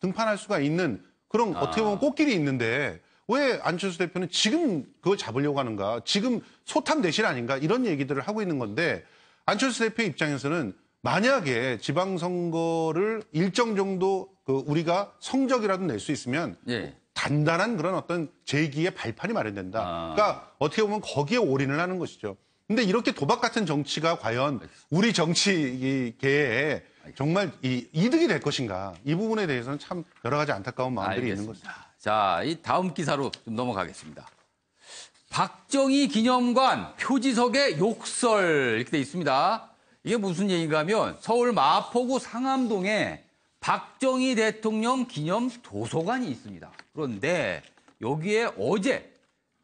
등판할 수가 있는 그런 어떻게 보면 꽃길이 있는데 왜 안철수 대표는 지금 그걸 잡으려고 하는가? 지금 소탐 대실 아닌가? 이런 얘기들을 하고 있는 건데 안철수 대표 입장에서는 만약에 지방선거를 일정 정도 우리가 성적이라도 낼 수 있으면 단단한 그런 어떤 제2기의 발판이 마련된다. 그러니까 어떻게 보면 거기에 올인을 하는 것이죠. 근데 이렇게 도박 같은 정치가 과연 우리 정치계에 정말 이득이 될 것인가? 이 부분에 대해서는 참 여러 가지 안타까운 마음들이 있는 것입니다. 자, 이 다음 기사로 좀 넘어가겠습니다. 박정희 기념관 표지석에 욕설 이렇게 돼 있습니다. 이게 무슨 얘기인가 하면 서울 마포구 상암동에 박정희 대통령 기념 도서관이 있습니다. 그런데 여기에 어제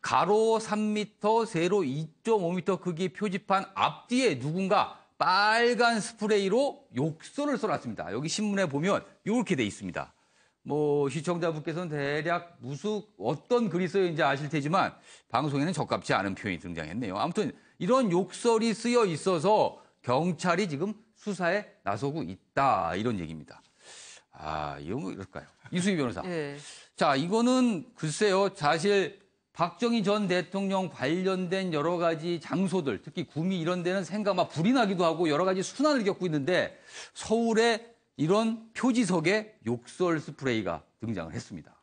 가로 3m, 세로 2.5m 크기 표지판 앞뒤에 누군가 빨간 스프레이로 욕설을 써놨습니다. 여기 신문에 보면 이렇게 돼 있습니다. 뭐 시청자분께서는 대략 어떤 글이 쓰여있는지 아실 테지만 방송에는 적합치 않은 표현이 등장했네요. 아무튼 이런 욕설이 쓰여 있어서 경찰이 지금 수사에 나서고 있다 이런 얘기입니다. 이건 뭐 이럴까요? 이수희 변호사. 자, 이거는 글쎄요. 사실 박정희 전 대통령 관련된 여러 가지 장소들, 특히 구미 이런 데는 생각 불이 나기도 하고 여러 가지 순환을 겪고 있는데 서울에 이런 표지석에 욕설 스프레이가 등장을 했습니다.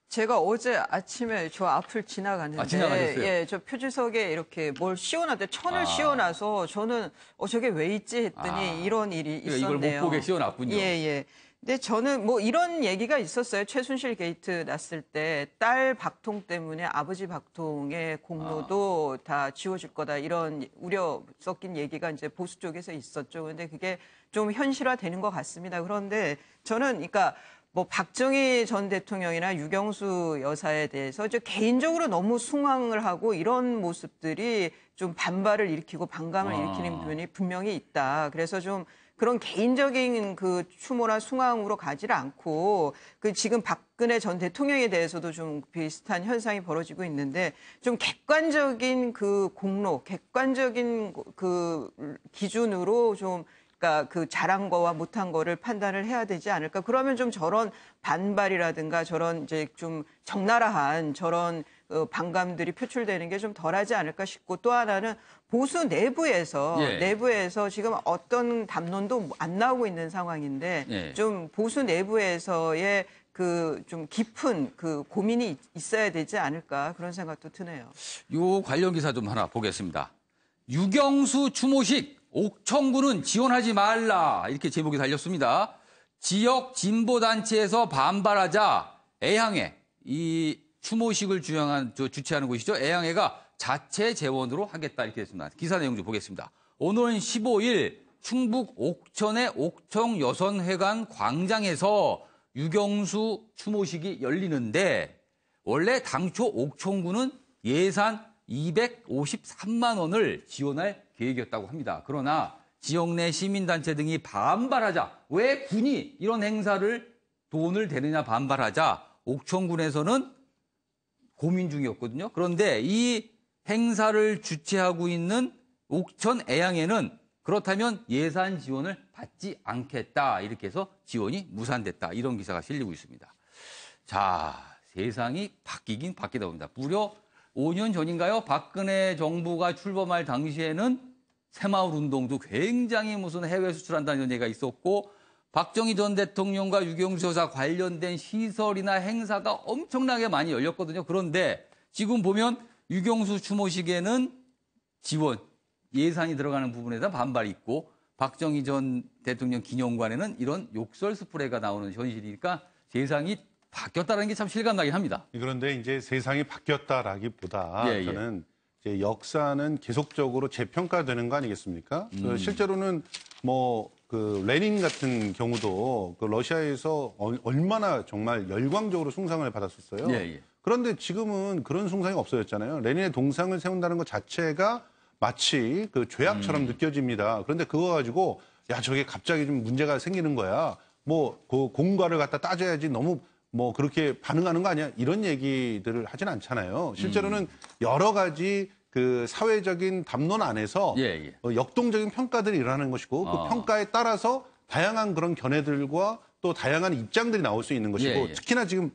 제가 어제 아침에 저 앞을 지나갔는데 지나가셨어요? 저 표지석에 이렇게 뭘 씌워놨대 천을 씌워놔서 저는 저게 왜 있지 했더니 이런 일이 있었네요. 이걸 못 보게 씌워놨군요. 예. 근데 저는 뭐 이런 얘기가 있었어요. 최순실 게이트 났을 때 딸 박통 때문에 아버지 박통의 공로도 다 지워질 거다 이런 우려 섞인 얘기가 이제 보수 쪽에서 있었죠. 근데 그게 좀 현실화되는 것 같습니다. 그런데 저는 그러니까 뭐 박정희 전 대통령이나 유경수 여사에 대해서 이제 개인적으로 너무 숭앙을 하고 이런 모습들이 좀 반발을 일으키고 반감을 일으키는 부분이 분명히 있다. 그래서 좀 그런 개인적인 그 추모나 숭앙으로 가지를 않고 그 지금 박근혜 전 대통령에 대해서도 좀 비슷한 현상이 벌어지고 있는데 좀 객관적인 그 공로, 객관적인 그 기준으로 좀 그러니까 그 잘한 거와 못한 거를 판단을 해야 되지 않을까. 그러면 좀 저런 반발이라든가 저런 이제 좀 적나라한 저런 반감들이 표출되는 게 좀 덜하지 않을까 싶고 또 하나는 보수 내부에서 지금 어떤 담론도 안 나오고 있는 상황인데 좀 보수 내부에서의 그 좀 깊은 그 고민이 있어야 되지 않을까 그런 생각도 드네요. 요 관련 기사 좀 하나 보겠습니다. 유경수 추모식 옥천군은 지원하지 말라 이렇게 제목이 달렸습니다. 지역 진보단체에서 반발하자 애향회 이 추모식을 주최하는 곳이죠. 애향회가 자체 재원으로 하겠다 이렇게 됐습니다. 기사 내용 좀 보겠습니다. 오늘은 15일 충북 옥천의 옥천여선회관 광장에서 유경수 추모식이 열리는데 원래 당초 옥천군은 예산 253만 원을 지원할 계획이었다고 합니다. 그러나 지역 내 시민단체 등이 반발하자 왜 군이 이런 행사를 돈을 대느냐 반발하자 옥천군에서는 고민 중이었거든요. 그런데 이 행사를 주최하고 있는 옥천 애향회는 그렇다면 예산 지원을 받지 않겠다. 이렇게 해서 지원이 무산됐다. 이런 기사가 실리고 있습니다. 자, 세상이 바뀌긴 바뀌다 봅니다. 무려 5년 전인가요? 박근혜 정부가 출범할 당시에는 새마을 운동도 굉장히 무슨 해외 수출한다는 얘기가 있었고 박정희 전 대통령과 유경수 여사 관련된 시설이나 행사가 엄청나게 많이 열렸거든요. 그런데 지금 보면 유경수 추모식에는 지원, 예산이 들어가는 부분에다 반발이 있고 박정희 전 대통령 기념관에는 이런 욕설 스프레이가 나오는 현실이니까 세상이 바뀌었다는 게 참 실감나긴 합니다. 그런데 이제 세상이 바뀌었다라기보다 저는 이제 역사는 계속적으로 재평가되는 거 아니겠습니까? 실제로는 뭐 그 레닌 같은 경우도 그 러시아에서 얼마나 정말 열광적으로 숭상을 받았었어요. 그런데 지금은 그런 숭상이 없어졌잖아요. 레닌의 동상을 세운다는 것 자체가 마치 그 죄악처럼 느껴집니다. 그런데 그거 가지고 야 저게 갑자기 좀 문제가 생기는 거야. 뭐 그 공과를 갖다 따져야지 너무 뭐 그렇게 반응하는 거 아니야? 이런 얘기들을 하진 않잖아요. 실제로는 여러 가지 그 사회적인 담론 안에서 역동적인 평가들이 일어나는 것이고 그 평가에 따라서 다양한 그런 견해들과 또 다양한 입장들이 나올 수 있는 것이고 특히나 지금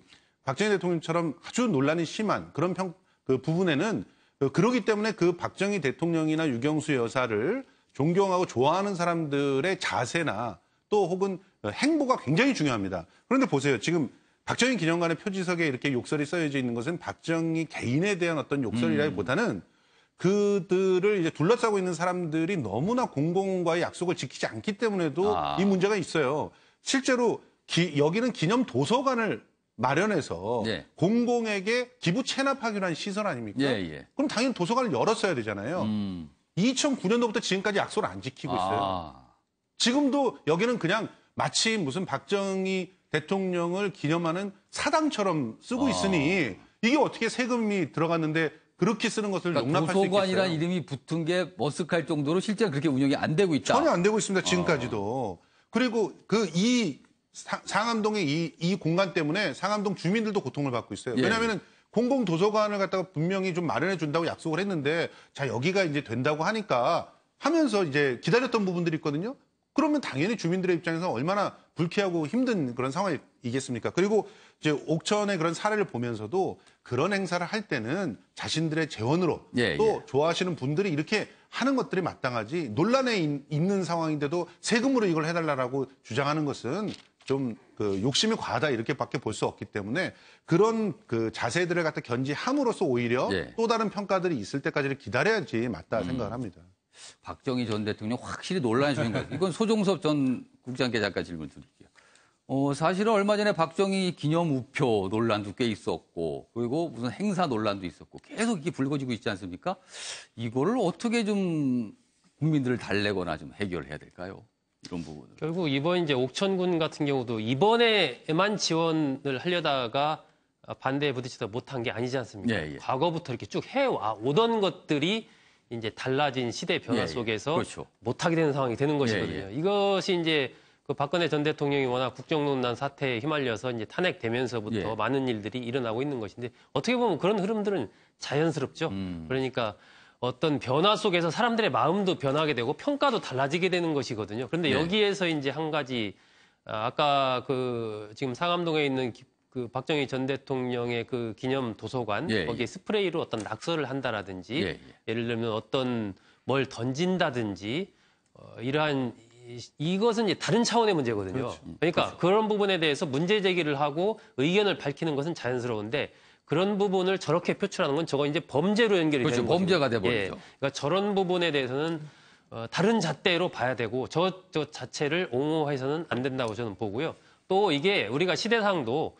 박정희 대통령처럼 아주 논란이 심한 그런 그 부분에는 그러기 때문에 그 박정희 대통령이나 유경수 여사를 존경하고 좋아하는 사람들의 자세나 또 혹은 행보가 굉장히 중요합니다. 그런데 보세요. 지금 박정희 기념관의 표지석에 이렇게 욕설이 써져 있는 것은 박정희 개인에 대한 어떤 욕설이라기보다는 그들을 이제 둘러싸고 있는 사람들이 너무나 공공과의 약속을 지키지 않기 때문에도 이 문제가 있어요. 실제로 여기는 기념 도서관을 마련해서 공공에게 기부 체납하기로 한 시설 아닙니까? 그럼 당연히 도서관을 열었어야 되잖아요. 2009년도부터 지금까지 약속을 안 지키고 있어요. 지금도 여기는 그냥 마치 무슨 박정희 대통령을 기념하는 사당처럼 쓰고 있으니 이게 어떻게 세금이 들어갔는데 그렇게 쓰는 것을 용납할 수 있겠어요? 도서관이라는 이름이 붙은 게 머쓱할 정도로 실제로 그렇게 운영이 안 되고 있다. 전혀 안 되고 있습니다. 지금까지도. 그리고 이 상암동의 이 공간 때문에 상암동 주민들도 고통을 받고 있어요. 왜냐하면 공공 도서관을 갖다가 분명히 좀 마련해 준다고 약속을 했는데 자 여기가 이제 된다고 하니까 하면서 이제 기다렸던 부분들이 있거든요. 그러면 당연히 주민들의 입장에서 얼마나 불쾌하고 힘든 그런 상황이겠습니까? 그리고 이제 옥천의 그런 사례를 보면서도 그런 행사를 할 때는 자신들의 재원으로 또 좋아하시는 분들이 이렇게 하는 것들이 마땅하지 논란에 있는 상황인데도 세금으로 이걸 해달라고 주장하는 것은 좀 그 욕심이 과하다 이렇게밖에 볼 수 없기 때문에 그런 그 자세들을 갖다 견지함으로써 오히려 또 다른 평가들이 있을 때까지를 기다려야지 맞다 생각을 합니다. 박정희 전 대통령 확실히 논란이 주는 거예요. 이건 소종섭 전 국장께 잠깐 질문 드릴게요. 사실은 얼마 전에 박정희 기념 우표 논란도 꽤 있었고, 그리고 무슨 행사 논란도 있었고, 계속 이게 불거지고 있지 않습니까? 이거를 어떻게 좀 국민들을 달래거나 좀 해결해야 될까요? 이런 부분을. 결국 이번 이제 옥천군 같은 경우도 이번에만 지원을 하려다가 반대에 부딪히다 못한 게 아니지 않습니까? 예, 예. 과거부터 이렇게 쭉 오던 것들이 이제 달라진 시대 변화 예, 예. 속에서 그렇죠. 못하게 되는 상황이 되는 것이거든요. 예, 예. 이것이 이제 그 박근혜 전 대통령이 워낙 국정농단 사태에 휘말려서 이제 탄핵되면서부터 예. 많은 일들이 일어나고 있는 것인데 어떻게 보면 그런 흐름들은 자연스럽죠. 그러니까 어떤 변화 속에서 사람들의 마음도 변하게 되고 평가도 달라지게 되는 것이거든요. 그런데 네. 여기에서 이제 한 가지 아까 그 지금 상암동에 있는 그 박정희 전 대통령의 그 기념 도서관 예, 거기에 예. 스프레이로 어떤 낙서를 한다라든지 예, 예. 예를 들면 어떤 뭘 던진다든지 이러한 이것은 이제 다른 차원의 문제거든요. 그렇죠. 그러니까 그런 부분에 대해서 문제 제기를 하고 의견을 밝히는 것은 자연스러운데 그런 부분을 저렇게 표출하는 건 저거 이제 범죄로 연결이 그렇죠. 되는 거죠. 범죄가 돼버리죠. 예. 그러니까 저런 부분에 대해서는 다른 잣대로 봐야 되고 저 자체를 옹호해서는 안 된다고 저는 보고요. 또 이게 우리가 시대상도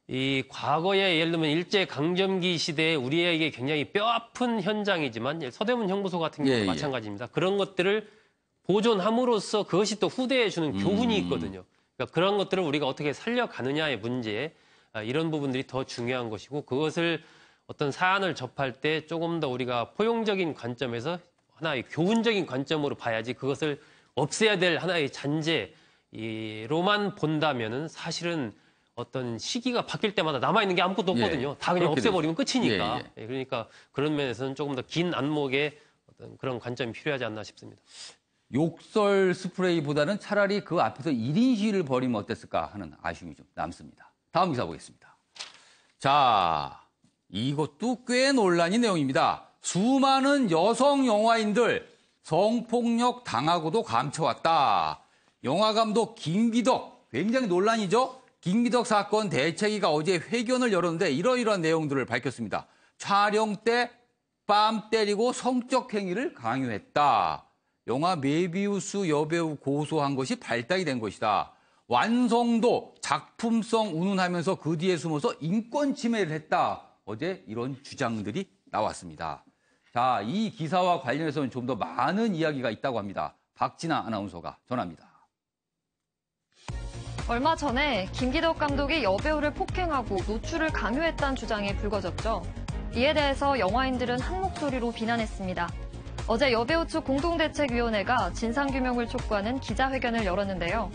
이 과거에 예를 들면 일제 강점기 시대에 우리에게 굉장히 뼈아픈 현장이지만 서대문 형무소 같은 경우도 예, 예. 마찬가지입니다. 그런 것들을 보존함으로써 그것이 또 후대에 주는 교훈이 있거든요. 그러니까 그런 것들을 우리가 어떻게 살려가느냐의 문제, 이런 부분들이 더 중요한 것이고 그것을 어떤 사안을 접할 때 조금 더 우리가 포용적인 관점에서 하나의 교훈적인 관점으로 봐야지 그것을 없애야 될 하나의 잔재로만 본다면은 사실은 어떤 시기가 바뀔 때마다 남아있는 게 아무것도 없거든요. 예, 다 그냥 그렇게 없애버리면 끝이니까. 예, 예, 그러니까 그런 면에서는 조금 더 긴 안목의 어떤 그런 관점이 필요하지 않나 싶습니다. 욕설 스프레이보다는 차라리 그 앞에서 1인 시위를 벌이면 어땠을까 하는 아쉬움이 좀 남습니다. 다음 기사 보겠습니다. 자, 이것도 꽤 논란인 내용입니다. 수많은 여성 영화인들 성폭력 당하고도 감춰왔다. 영화감독 김기덕, 굉장히 논란이죠? 김기덕 사건 대책위가 어제 회견을 열었는데 이러이러한 내용들을 밝혔습니다. 촬영 때 뺨 때리고 성적 행위를 강요했다. 영화 메비우스 여배우 고소한 것이 발단이 된 것이다. 완성도, 작품성 운운하면서 그 뒤에 숨어서 인권 침해를 했다. 어제 이런 주장들이 나왔습니다. 자, 이 기사와 관련해서는 좀 더 많은 이야기가 있다고 합니다. 박진아 아나운서가 전합니다. 얼마 전에 김기덕 감독이 여배우를 폭행하고 노출을 강요했다는 주장이 불거졌죠. 이에 대해서 영화인들은 한 목소리로 비난했습니다. 어제 여배우 측 공동대책위원회가 진상규명을 촉구하는 기자회견을 열었는데요.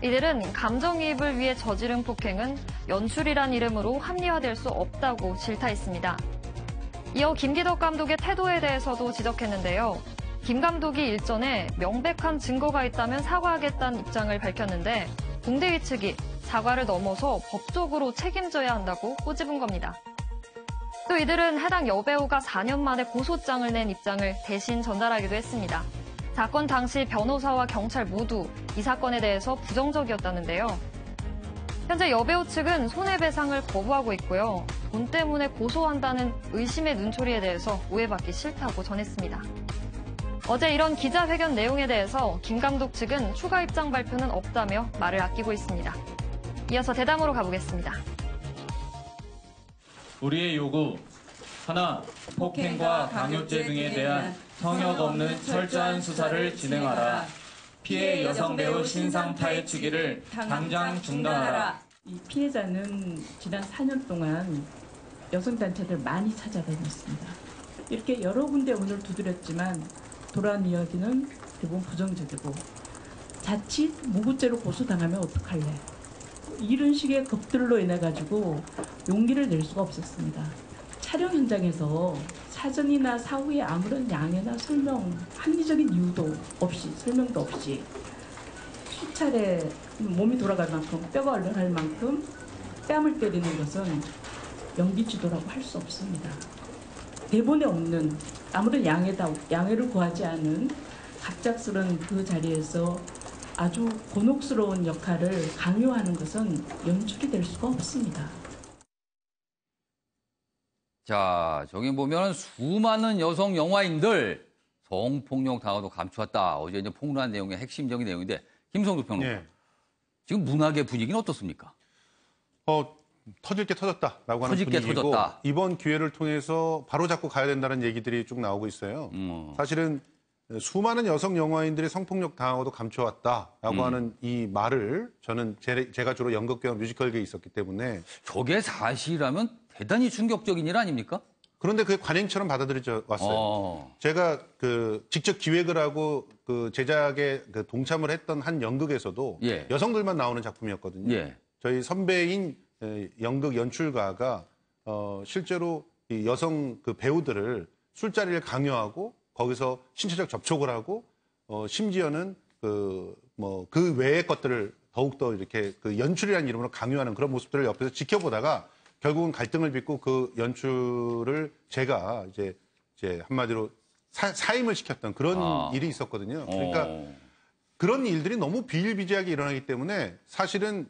이들은 감정이입을 위해 저지른 폭행은 연출이란 이름으로 합리화될 수 없다고 질타했습니다. 이어 김기덕 감독의 태도에 대해서도 지적했는데요. 김 감독이 일전에 명백한 증거가 있다면 사과하겠다는 입장을 밝혔는데 공대위 측이 사과를 넘어서 법적으로 책임져야 한다고 꼬집은 겁니다. 또 이들은 해당 여배우가 4년 만에 고소장을 낸 입장을 대신 전달하기도 했습니다. 사건 당시 변호사와 경찰 모두 이 사건에 대해서 부정적이었다는데요. 현재 여배우 측은 손해배상을 거부하고 있고요. 돈 때문에 고소한다는 의심의 눈초리에 대해서 오해받기 싫다고 전했습니다. 어제 이런 기자회견 내용에 대해서 김 감독 측은 추가 입장 발표는 없다며 말을 아끼고 있습니다. 이어서 대담으로 가보겠습니다. 우리의 요구 하나, 폭행과 강요죄 등에 대한 성역 없는 철저한 수사를 진행하라. 피해 여성 배우 신상 파헤치기를 당장 중단하라. 이 피해자는 지난 4년 동안 여성단체들 많이 찾아다녔습니다. 이렇게 여러 군데 문을 두드렸지만 돌아온 이야기는 대부분 부정적이고 자칫 무고죄로 고소당하면 어떡할래. 이런 식의 겁들로 인해 가지고 용기를 낼 수가 없었습니다. 촬영 현장에서 사전이나 사후에 아무런 양해나 설명, 합리적인 이유도 없이, 설명도 없이 수차례 몸이 돌아갈 만큼, 뼈가 얼얼할 만큼 뺨을 때리는 것은 연기 지도라고 할 수 없습니다. 대본에 없는 아무런 양해를 구하지 않은 갑작스런 그 자리에서 아주 곤혹스러운 역할을 강요하는 것은 연출이 될 수가 없습니다. 자, 저기 보면 수많은 여성 영화인들 성폭력 당하도 감추었다. 어제 이제 폭로한 내용의 핵심적인 내용인데 김성두 평론가. 네. 지금 문학의 분위기는 어떻습니까? 터질 게 터졌다라고 하는 터질 게 분위기고 터졌다. 이번 기회를 통해서 바로잡고 가야 된다는 얘기들이 쭉 나오고 있어요. 사실은 수많은 여성 영화인들이 성폭력 당하고도 감춰왔다라고 하는 이 말을 저는 제가 주로 연극계와 뮤지컬계에 있었기 때문에 저게 사실이라면 대단히 충격적인 일 아닙니까? 그런데 그게 관행처럼 받아들여져 왔어요. 제가 직접 기획을 하고 제작에 동참을 했던 한 연극에서도 예. 여성들만 나오는 작품이었거든요. 예. 저희 선배인 연극 연출가가 실제로 이 여성 배우들을 술자리를 강요하고 거기서 신체적 접촉을 하고 심지어는 그 외의 것들을 더욱더 이렇게 연출이라는 이름으로 강요하는 그런 모습들을 옆에서 지켜보다가 결국은 갈등을 빚고 그 연출을 제가 이제 한마디로 사임을 시켰던 그런 일이 있었거든요. 그러니까 그런 일들이 너무 비일비재하게 일어나기 때문에 사실은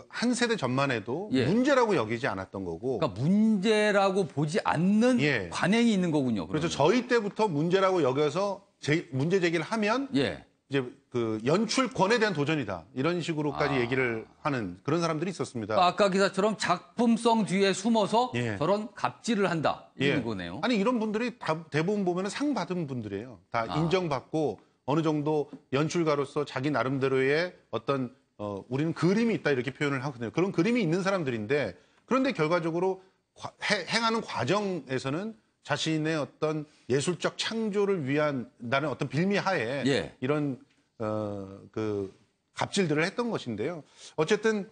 한 세대 전만 해도 예. 문제라고 여기지 않았던 거고. 그러니까 문제라고 보지 않는 예. 관행이 있는 거군요. 그러면. 그래서 저희 때부터 문제라고 여겨서 문제 제기를 하면 예. 이제 연출권에 대한 도전이다. 이런 식으로까지 얘기를 하는 그런 사람들이 있었습니다. 그러니까 아까 기사처럼 작품성 뒤에 숨어서 예. 저런 갑질을 한다. 이런 거네요. 아니 이런 분들이 대부분 보면 상 받은 분들이에요. 다 인정받고 어느 정도 연출가로서 자기 나름대로의 어떤 우리는 그림이 있다 이렇게 표현을 하거든요. 그런 그림이 있는 사람들인데 그런데 결과적으로 행하는 과정에서는 자신의 어떤 예술적 창조를 위한 나는 어떤 빌미하에 예. 이런 갑질들을 했던 것인데요. 어쨌든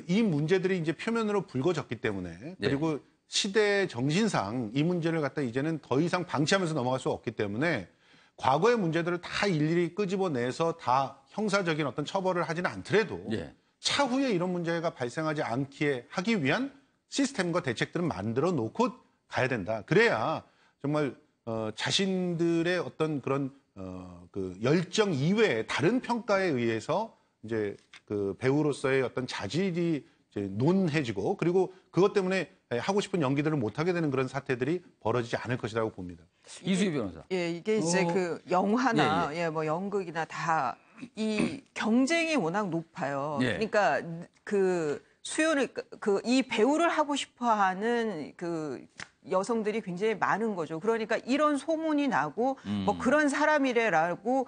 이 문제들이 이제 표면으로 불거졌기 때문에 그리고 시대 정신상 이 문제를 갖다 이제는 더 이상 방치하면서 넘어갈 수 없기 때문에 과거의 문제들을 다 일일이 끄집어내서 다 형사적인 어떤 처벌을 하지는 않더라도 차후에 이런 문제가 발생하지 않게 하기 위한 시스템과 대책들을 만들어 놓고 가야 된다. 그래야 정말 자신들의 어떤 그런 열정 이외에 다른 평가에 의해서 이제 배우로서의 어떤 자질이 이제 논해지고 그리고 그것 때문에 하고 싶은 연기들을 못 하게 되는 그런 사태들이 벌어지지 않을 것이라고 봅니다. 이수희 변호사. 예, 이게 이제 영화나 뭐 연극이나 다 이 경쟁이 워낙 높아요. 그러니까 수요를 이 배우를 하고 싶어하는 여성들이 굉장히 많은 거죠. 그러니까 이런 소문이 나고 뭐 그런 사람이래라고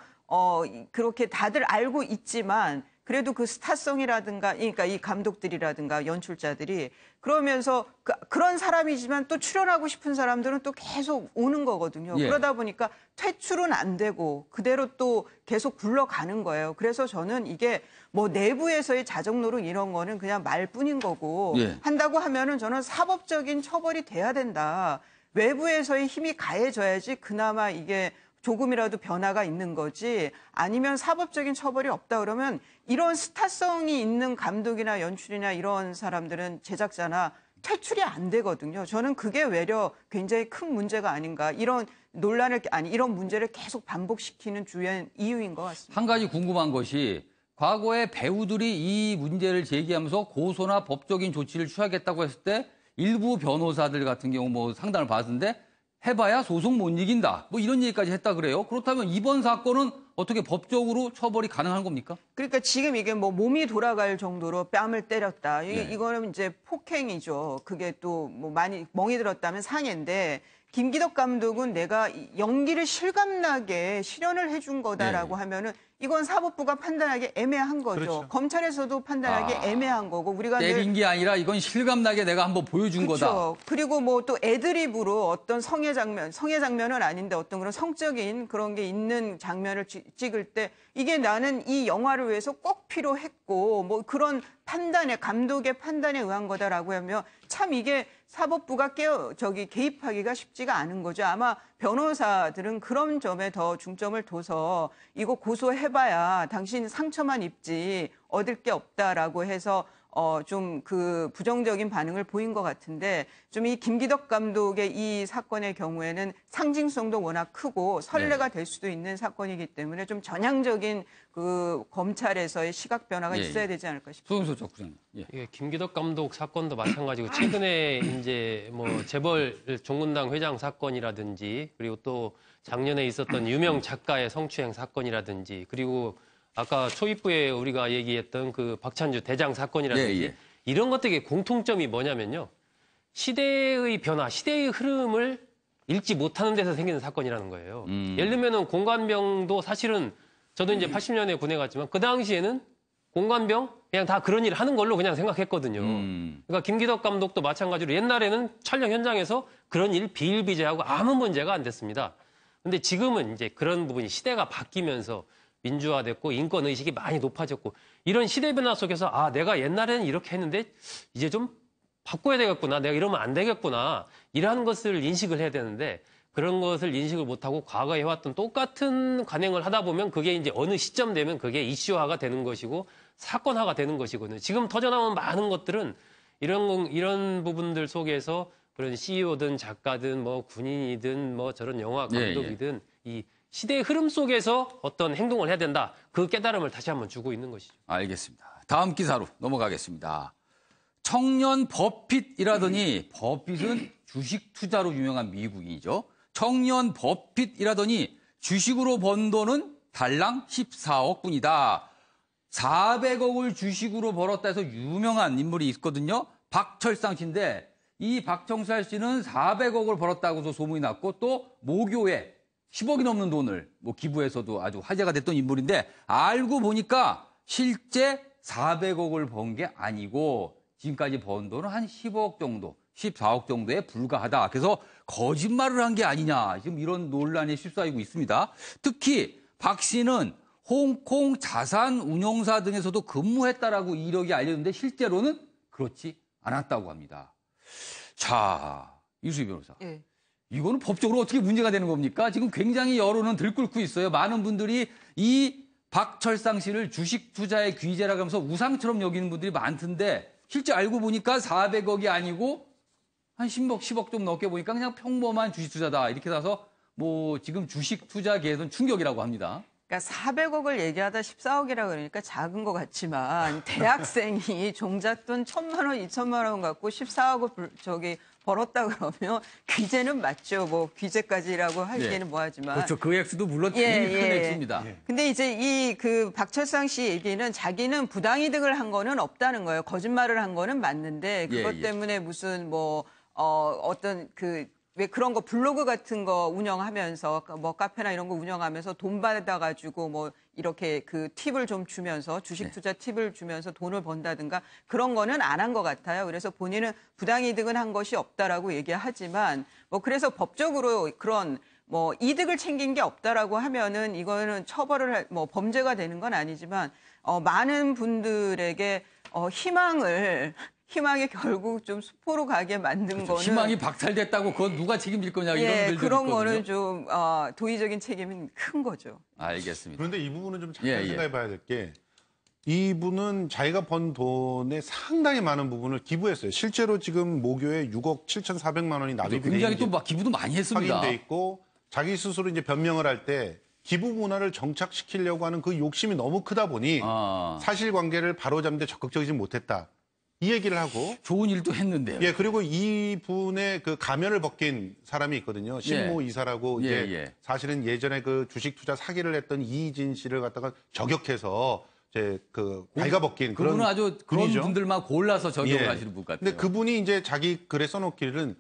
그렇게 다들 알고 있지만 그래도 그 스타성이라든가 그러니까 이 감독들이라든가 연출자들이 그러면서 그런 사람이지만 또 출연하고 싶은 사람들은 또 계속 오는 거거든요. 그러다 보니까 퇴출은 안 되고 그대로 또 계속 굴러가는 거예요. 그래서 저는 이게 뭐 내부에서의 자정노릇 이런 거는 그냥 말뿐인 거고 한다고 하면은 저는 사법적인 처벌이 돼야 된다. 외부에서의 힘이 가해져야지 그나마 이게 조금이라도 변화가 있는 거지 아니면 사법적인 처벌이 없다 그러면 이런 스타성이 있는 감독이나 연출이나 이런 사람들은 제작자나 퇴출이 안 되거든요. 저는 그게 외려 굉장히 큰 문제가 아닌가 이런 이런 문제를 계속 반복시키는 주요한 이유인 것 같습니다. 한 가지 궁금한 것이 과거에 배우들이 이 문제를 제기하면서 고소나 법적인 조치를 취하겠다고 했을 때 일부 변호사들 같은 경우 뭐 상담을 받았는데 해봐야 소송 못 이긴다. 뭐 이런 얘기까지 했다 그래요. 그렇다면 이번 사건은 어떻게 법적으로 처벌이 가능한 겁니까? 그러니까 지금 이게 뭐 몸이 돌아갈 정도로 뺨을 때렸다. 이거는 이제 폭행이죠. 그게 또 뭐 많이 멍이 들었다면 상해인데 김기덕 감독은 내가 연기를 실감나게 실현을 해준 거다라고 하면은 이건 사법부가 판단하기 애매한 거죠. 그렇죠. 검찰에서도 판단하기 애매한 거고 우리가 때린 게 아니라 이건 실감나게 내가 한번 보여준 그렇죠. 거다. 그리고 뭐 또 애드립으로 어떤 성의 장면은 아닌데 어떤 그런 성적인 그런 게 있는 장면을 찍을 때 이게 나는 이 영화를 위해서 꼭 필요했고 뭐 그런 감독의 판단에 의한 거다라고 하면 참 이게 사법부가 개입하기가 쉽지가 않은 거죠. 아마 변호사들은 그런 점에 더 중점을 둬서 이거 고소해봐야 당신 상처만 입지 얻을 게 없다라고 해서 좀 부정적인 반응을 보인 것 같은데 좀 이 김기덕 감독의 이 사건의 경우에는 상징성도 워낙 크고 선례가 될 수도 있는 사건이기 때문에 좀 전향적인 검찰에서의 시각 변화가 있어야 되지 않을까 싶습니다. 소영석 부장님. 예, 김기덕 감독 사건도 마찬가지고 최근에 이제 뭐 재벌 종군당 회장 사건이라든지 그리고 또 작년에 있었던 유명 작가의 성추행 사건이라든지 그리고 아까 초입부에 우리가 얘기했던 그 박찬주 대장 사건이라든지 예, 예. 이런 것들의 공통점이 뭐냐면요. 시대의 변화, 시대의 흐름을 읽지 못하는 데서 생기는 사건이라는 거예요. 예를 들면은 공관병도 사실은 저도 이제 80년에 군에 갔지만 그 당시에는 공관병 그냥 다 그런 일 하는 걸로 그냥 생각했거든요. 그러니까 김기덕 감독도 마찬가지로 옛날에는 촬영 현장에서 그런 일 비일비재하고 아무 문제가 안 됐습니다. 근데 지금은 이제 그런 부분이 시대가 바뀌면서 민주화됐고 인권의식이 많이 높아졌고 이런 시대 변화 속에서 아, 내가 옛날에는 이렇게 했는데 이제 좀 바꿔야 되겠구나. 내가 이러면 안 되겠구나. 이러한 것을 인식을 해야 되는데 그런 것을 인식을 못하고 과거에 해왔던 똑같은 관행을 하다 보면 그게 이제 어느 시점 되면 그게 이슈화가 되는 것이고 사건화가 되는 것이거든요. 지금 터져나온 많은 것들은 이런 부분들 속에서 그런 CEO든 작가든 뭐 군인이든 뭐 저런 영화 감독이든 이 시대의 흐름 속에서 어떤 행동을 해야 된다. 그 깨달음을 다시 한번 주고 있는 것이죠. 알겠습니다. 다음 기사로 넘어가겠습니다. 청년 버핏이라더니 버핏은 주식 투자로 유명한 미국인이죠. 청년 버핏이라더니 주식으로 번 돈은 달랑 14억 뿐이다. 400억을 주식으로 벌었다 해서 유명한 인물이 있거든요. 박철상 씨인데 이 박철상 씨는 400억을 벌었다고도 소문이 났고 또 모교에 10억이 넘는 돈을 뭐 기부해서도 아주 화제가 됐던 인물인데 알고 보니까 실제 400억을 번 게 아니고 지금까지 번 돈은 한 10억 정도, 14억 정도에 불과하다. 그래서 거짓말을 한 게 아니냐. 지금 이런 논란이 휩싸이고 있습니다. 특히 박 씨는 홍콩 자산운용사 등에서도 근무했다라고 이력이 알려졌는데 실제로는 그렇지 않았다고 합니다. 자, 이수희 변호사. 예. 이거는 법적으로 어떻게 문제가 되는 겁니까? 지금 굉장히 여론은 들끓고 있어요. 많은 분들이 이 박철상 씨를 주식 투자의 귀재라고 하면서 우상처럼 여기는 분들이 많던데 실제 알고 보니까 400억이 아니고 한 10억 좀 넘게 보니까 그냥 평범한 주식 투자다. 이렇게 나서 뭐 지금 주식 투자계에서는 충격이라고 합니다. 그러니까 400억을 얘기하다 14억이라고 그러니까 작은 것 같지만 대학생이 종잣돈 1,000만 원, 2,000만 원 갖고 14억을 벌었다 그러면 귀재는 맞죠. 뭐 귀재까지라고 하기에는 뭐하지만 그렇죠. 그 액수도 물론 굉장히 큰 액수입니다. 근데 이제 이 그 박철상 씨 얘기는 자기는 부당이득을 한 거는 없다는 거예요. 거짓말을 한 거는 맞는데 그것 때문에 무슨 뭐 어떤 왜 그런 거 블로그 같은 거 운영하면서 뭐 카페나 이런 거 운영하면서 돈 받아가지고 뭐 이렇게 그 팁을 좀 주면서 주식 투자 팁을 주면서 돈을 번다든가 그런 거는 안 한 것 같아요. 그래서 본인은 부당이득은 한 것이 없다라고 얘기하지만 뭐 그래서 법적으로 그런 뭐 이득을 챙긴 게 없다라고 하면은 이거는 처벌을 뭐 범죄가 되는 건 아니지만 많은 분들에게 희망이 결국 좀 수포로 가게 만든 거는 희망이 박탈됐다고 그건 누가 책임질 거냐 이런 분들도 그런 있거든요. 거는 좀 도의적인 책임은 큰 거죠. 알겠습니다. 그런데 이 부분은 좀 잠깐 생각해 봐야 될 게 이분은 자기가 번 돈의 상당히 많은 부분을 기부했어요. 실제로 지금 모교에 6억 7,400만 원이 납입이 돼 굉장히 또 기부도 많이 했습니다. 확인돼 있고 자기 스스로 이제 변명을 할 때 기부 문화를 정착시키려고 하는 그 욕심이 너무 크다 보니 사실관계를 바로잡는 데 적극적이지 못했다. 이 얘기를 하고 좋은 일도 했는데요. 예, 그리고 이분의 그 가면을 벗긴 사람이 있거든요. 신모 이사라고 이제 사실은 예전에 그 주식 투자 사기를 했던 이진 씨를 갖다가 저격해서 이제 그 발가벗긴 그런 그분은 아주 그런 분이죠. 분들만 골라서 저격을 하시는 분 같아요. 근데 그분이 이제 자기 글에 써놓기를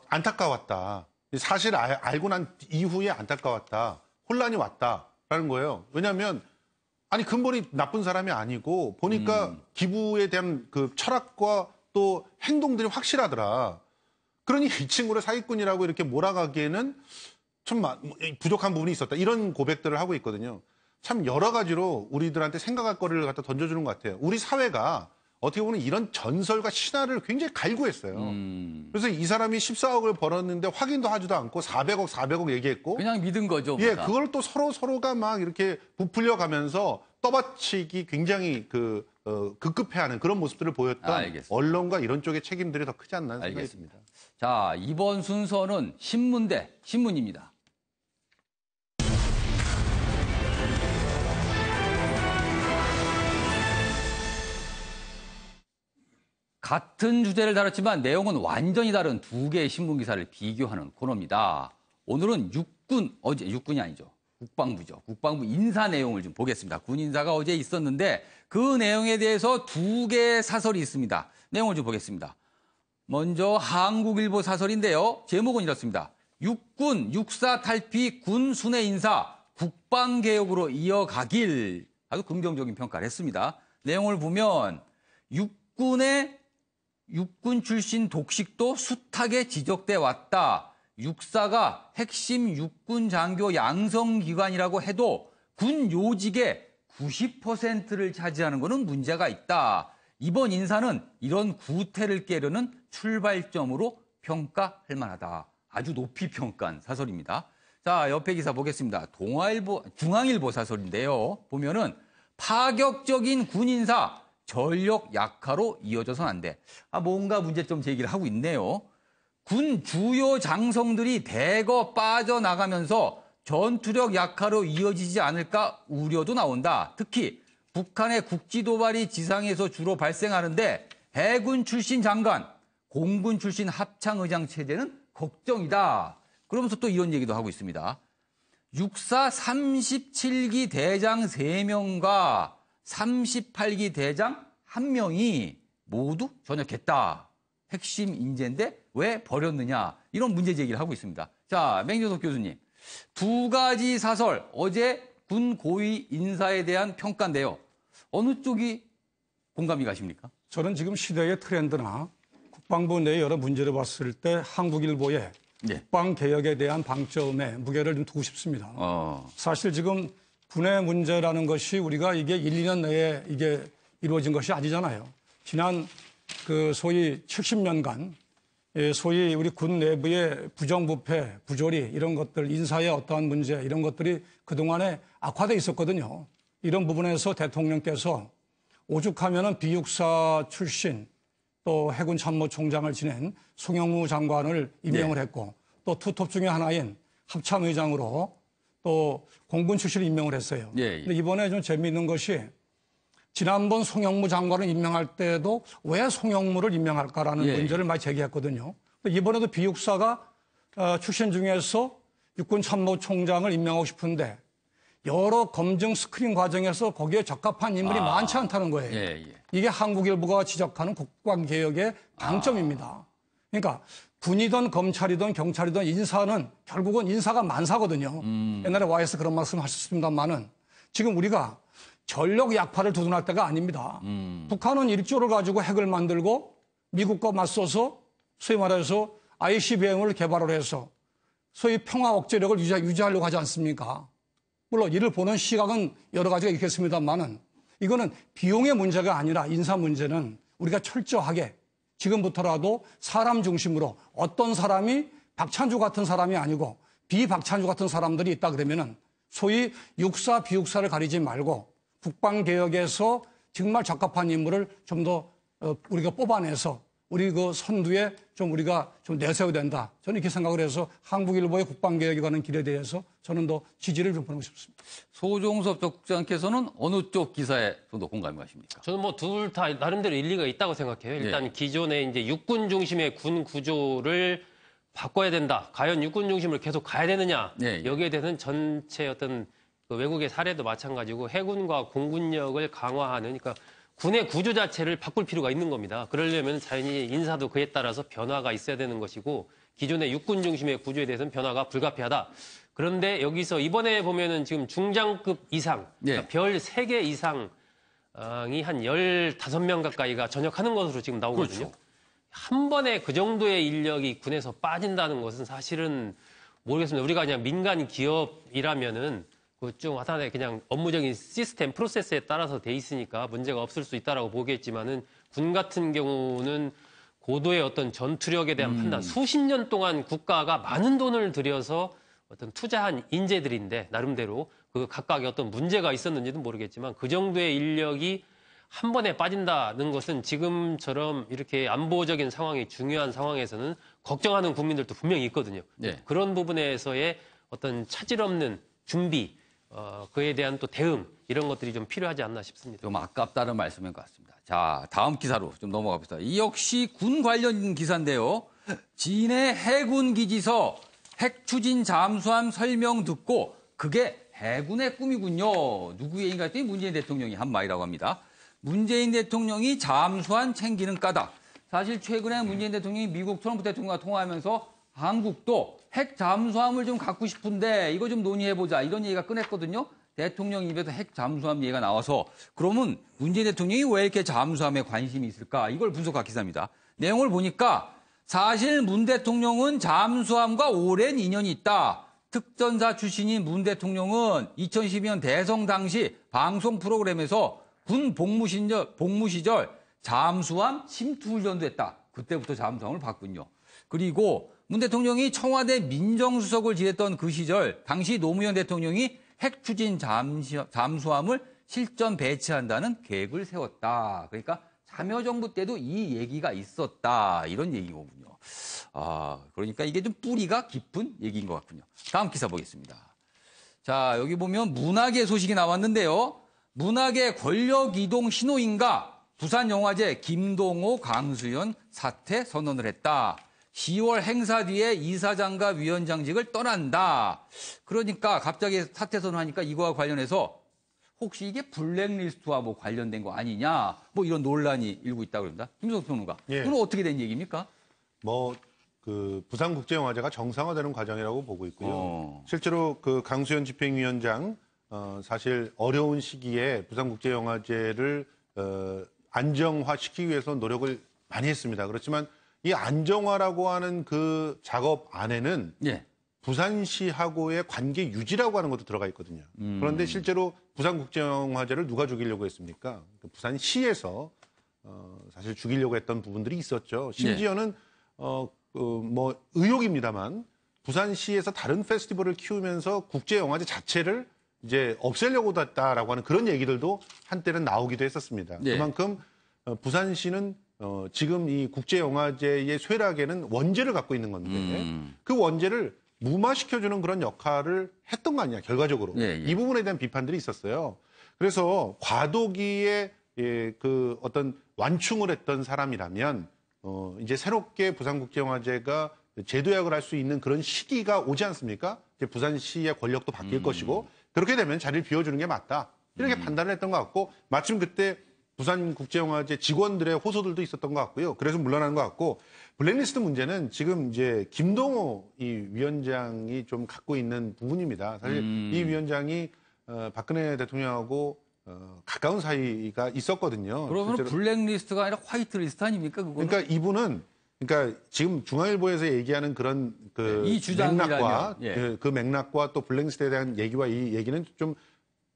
안타까웠다. 사실 알고 난 이후에 안타까웠다. 혼란이 왔다라는 거예요. 왜냐하면 아니 근본이 나쁜 사람이 아니고 보니까 기부에 대한 그 철학과 또 행동들이 확실하더라. 그러니 이 친구를 사기꾼이라고 이렇게 몰아가기에는 좀 부족한 부분이 있었다. 이런 고백들을 하고 있거든요. 참 여러 가지로 우리들한테 생각할 거리를 갖다 던져주는 것 같아요. 우리 사회가 어떻게 보면 이런 전설과 신화를 굉장히 갈구했어요. 그래서 이 사람이 14억을 벌었는데 확인도 하지도 않고 400억 얘기했고 그냥 믿은 거죠. 예, 그걸 또 서로가 막 이렇게 부풀려 가면서 떠받치기 굉장히 급급해하는 그런 모습들을 보였던 언론과 이런 쪽의 책임들이 더 크지 않나 생각이 듭니다. 자, 이번 순서는 신문 대 신문입니다. 같은 주제를 다뤘지만 내용은 완전히 다른 두 개의 신문 기사를 비교하는 코너입니다. 오늘은 육군이 아니죠. 국방부죠. 국방부 인사 내용을 좀 보겠습니다. 군 인사가 어제 있었는데 그 내용에 대해서 2개의 사설이 있습니다. 내용을 좀 보겠습니다. 먼저 한국일보 사설인데요. 제목은 이렇습니다. 육군, 육사 탈피 군 순회 인사 국방개혁으로 이어가길. 아주 긍정적인 평가를 했습니다. 내용을 보면 육군 출신 독식도 숱하게 지적돼 왔다. 육사가 핵심 육군 장교 양성기관이라고 해도 군 요직의 90%를 차지하는 것은 문제가 있다. 이번 인사는 이런 구태를 깨려는 출발점으로 평가할 만하다. 아주 높이 평가한 사설입니다. 자, 옆에 기사 보겠습니다. 중앙일보 사설인데요. 보면은 파격적인 군 인사, 전력 약화로 이어져선 안 돼. 뭔가 문제점 제기를 하고 있네요. 군 주요 장성들이 대거 빠져나가면서 전투력 약화로 이어지지 않을까 우려도 나온다. 특히 북한의 국지 도발이 지상에서 주로 발생하는데 해군 출신 장관, 공군 출신 합창의장 체제는 걱정이다. 그러면서 또 이런 얘기도 하고 있습니다. 육사 37기 대장 3명과 38기 대장 1명이 모두 전역했다. 핵심 인재인데 왜 버렸느냐. 이런 문제 제기를 하고 있습니다. 자, 맹조석 교수님. 2가지 사설, 어제 군 고위 인사에 대한 평가인데요. 어느 쪽이 공감이 가십니까? 저는 지금 시대의 트렌드나 국방부 내 여러 문제를 봤을 때 한국일보의 국방개혁에 대한 방점에 무게를 좀 두고 싶습니다. 사실 지금 군의 문제라는 것이 우리가 이게 1, 2년 내에 이게 이루어진 것이 아니잖아요. 지난 그 소위 70년간 소위 우리 군 내부의 부정부패, 부조리 이런 것들, 인사의 어떠한 문제 이런 것들이 그동안에 악화돼 있었거든요. 이런 부분에서 대통령께서 오죽하면은 비육사 출신 또 해군 참모총장을 지낸 송영무 장관을 임명을 했고 또 투톱 중에 하나인 합참의장으로 또 공군 출신을 임명을 했어요. 근데 이번에 좀 재미있는 것이 지난번 송영무 장관을 임명할 때도 왜 송영무를 임명할까라는 문제를 많이 제기했거든요. 이번에도 비육사가 출신 중에서 육군 참모총장을 임명하고 싶은데 여러 검증 스크린 과정에서 거기에 적합한 인물이 많지 않다는 거예요. 이게 한국일보가 지적하는 국방개혁의 방점입니다. 그러니까 군이든 검찰이든 경찰이든 인사는 결국은 인사가 만사거든요. 옛날에 와이에서 그런 말씀 하셨습니다만은 지금 우리가 전력 약화를 두둔할 때가 아닙니다. 북한은 1조를 가지고 핵을 만들고 미국과 맞서서 소위 말해서 ICBM을 개발을 해서 소위 평화 억제력을 유지하려고 하지 않습니까? 물론 이를 보는 시각은 여러 가지가 있겠습니다만은 이거는 비용의 문제가 아니라 인사 문제는 우리가 철저하게 지금부터라도 사람 중심으로 어떤 사람이 박찬주 같은 사람이 아니고 비박찬주 같은 사람들이 있다 그러면은 소위 육사, 비육사를 가리지 말고 국방개혁에서 정말 적합한 인물을 좀 더 우리가 뽑아내서 우리 그 선두에 좀 우리가 좀 내세워야 된다. 저는 이렇게 생각을 해서 한국일보의 국방개혁에 관한 길에 대해서 저는 더 지지를 좀 보내고 싶습니다. 소종섭 국장께서는 어느 쪽 기사에 좀 더 공감이 가십니까? 저는 뭐 둘 다 나름대로 일리가 있다고 생각해요. 일단 기존의 이제 육군 중심의 군 구조를 바꿔야 된다. 과연 육군 중심으로 계속 가야 되느냐. 여기에 대해서는 전체 어떤 그 외국의 사례도 마찬가지고 해군과 공군력을 강화하는 그러니까 군의 구조 자체를 바꿀 필요가 있는 겁니다. 그러려면 자연히 인사도 그에 따라서 변화가 있어야 되는 것이고 기존의 육군 중심의 구조에 대해서는 변화가 불가피하다. 그런데 여기서 이번에 보면은 지금 중장급 이상, 그러니까 별 3개 이상이 한 15명 가까이가 전역하는 것으로 지금 나오거든요. 그렇죠. 한 번에 그 정도의 인력이 군에서 빠진다는 것은 사실은 모르겠습니다. 우리가 그냥 민간 기업이라면은 좀 하나의 그냥 업무적인 시스템, 프로세스에 따라서 돼 있으니까 문제가 없을 수 있다라고 보겠지만은 군 같은 경우는 고도의 어떤 전투력에 대한 판단, 수십 년 동안 국가가 많은 돈을 들여서 어떤 투자한 인재들인데 나름대로 그 각각의 어떤 문제가 있었는지는 모르겠지만 그 정도의 인력이 한 번에 빠진다는 것은 지금처럼 이렇게 안보적인 상황이 중요한 상황에서는 걱정하는 국민들도 분명히 있거든요. 그런 부분에서의 어떤 차질 없는 준비, 그에 대한 또 대응 이런 것들이 좀 필요하지 않나 싶습니다. 좀 아깝다는 말씀인 것 같습니다. 자, 다음 기사로 좀 넘어가 봅시다. 이 역시 군 관련 기사인데요. 진해 해군기지서 핵 추진 잠수함 설명 듣고 그게 해군의 꿈이군요. 누구의 얘기인가 했더니 문재인 대통령이 한 말이라고 합니다. 문재인 대통령이 잠수함 챙기는 까닭. 사실 최근에 문재인 대통령이 미국 트럼프 대통령과 통화하면서 한국도 핵 잠수함을 좀 갖고 싶은데 이거 좀 논의해보자 이런 얘기가 꺼냈거든요. 대통령 입에서 핵 잠수함 얘기가 나와서 그러면 문재인 대통령이 왜 이렇게 잠수함에 관심이 있을까? 이걸 분석한 기사입니다. 내용을 보니까 사실 문 대통령은 잠수함과 오랜 인연이 있다. 특전사 출신인 문 대통령은 2012년 대선 당시 방송 프로그램에서 군 복무 시절 잠수함 침투훈련도 했다. 그때부터 잠수함을 봤군요. 그리고 문 대통령이 청와대 민정수석을 지냈던 그 시절 당시 노무현 대통령이 핵 추진 잠수함을 실전 배치한다는 계획을 세웠다. 그러니까 참여정부 때도 이 얘기가 있었다. 이런 얘기거든요. 그러니까 이게 좀 뿌리가 깊은 얘기인 것 같군요. 다음 기사 보겠습니다. 자, 여기 보면 문학의 소식이 나왔는데요. 문학의 권력 이동 신호인가? 부산영화제 김동호, 강수연 사퇴 선언을 했다. 10월 행사 뒤에 이사장과 위원장직을 떠난다. 그러니까 갑자기 사퇴 선언하니까 이거와 관련해서 혹시 이게 블랙리스트와 뭐 관련된 거 아니냐? 뭐 이런 논란이 일고 있다고 그럽니다. 김성수 평론가. 예. 이건 어떻게 된 얘기입니까? 부산국제영화제가 정상화되는 과정이라고 보고 있고요. 실제로 그 강수연 집행위원장 사실 어려운 시기에 부산국제영화제를 안정화시키기 위해서 노력을 많이 했습니다. 그렇지만 이 안정화라고 하는 그 작업 안에는 부산시하고의 관계 유지라고 하는 것도 들어가 있거든요. 그런데 실제로 부산국제영화제를 누가 죽이려고 했습니까? 부산시에서 사실 죽이려고 했던 부분들이 있었죠. 심지어는 의혹입니다만 부산시에서 다른 페스티벌을 키우면서 국제영화제 자체를 이제 없애려고 했다라고 하는 그런 얘기들도 한때는 나오기도 했었습니다. 그만큼 부산시는 지금 이 국제영화제의 쇠락에는 원죄를 갖고 있는 건데 그 원죄를 무마시켜주는 그런 역할을 했던 거 아니냐, 결과적으로. 이 부분에 대한 비판들이 있었어요. 그래서 과도기에 그 어떤 완충을 했던 사람이라면 이제 새롭게 부산국제영화제가 재도약을 할 수 있는 그런 시기가 오지 않습니까? 이제 부산시의 권력도 바뀔 것이고 그렇게 되면 자리를 비워주는 게 맞다. 이렇게 판단을 했던 것 같고 마침 그때 부산국제영화제 직원들의 호소들도 있었던 것 같고요. 그래서 물러나는 것 같고 블랙리스트 문제는 지금 이제 김동호 이 위원장이 좀 갖고 있는 부분입니다. 사실 이 위원장이 박근혜 대통령하고 가까운 사이가 있었거든요. 그러면 블랙리스트가 아니라 화이트리스트 아닙니까? 그거는? 그러니까 이분은 지금 중앙일보에서 얘기하는 그런 이 맥락과 그 맥락과 또 블랙리스트에 대한 얘기와 이 얘기는 좀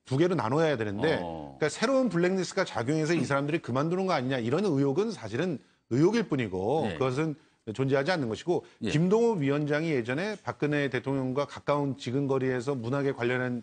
두 개로 나눠야 되는데 그러니까 새로운 블랙리스트가 작용해서 이 사람들이 그만두는 거 아니냐 이런 의혹은 사실은 의혹일 뿐이고 그것은 존재하지 않는 것이고 김동호 위원장이 예전에 박근혜 대통령과 가까운 지근거리에서 문학에 관련하는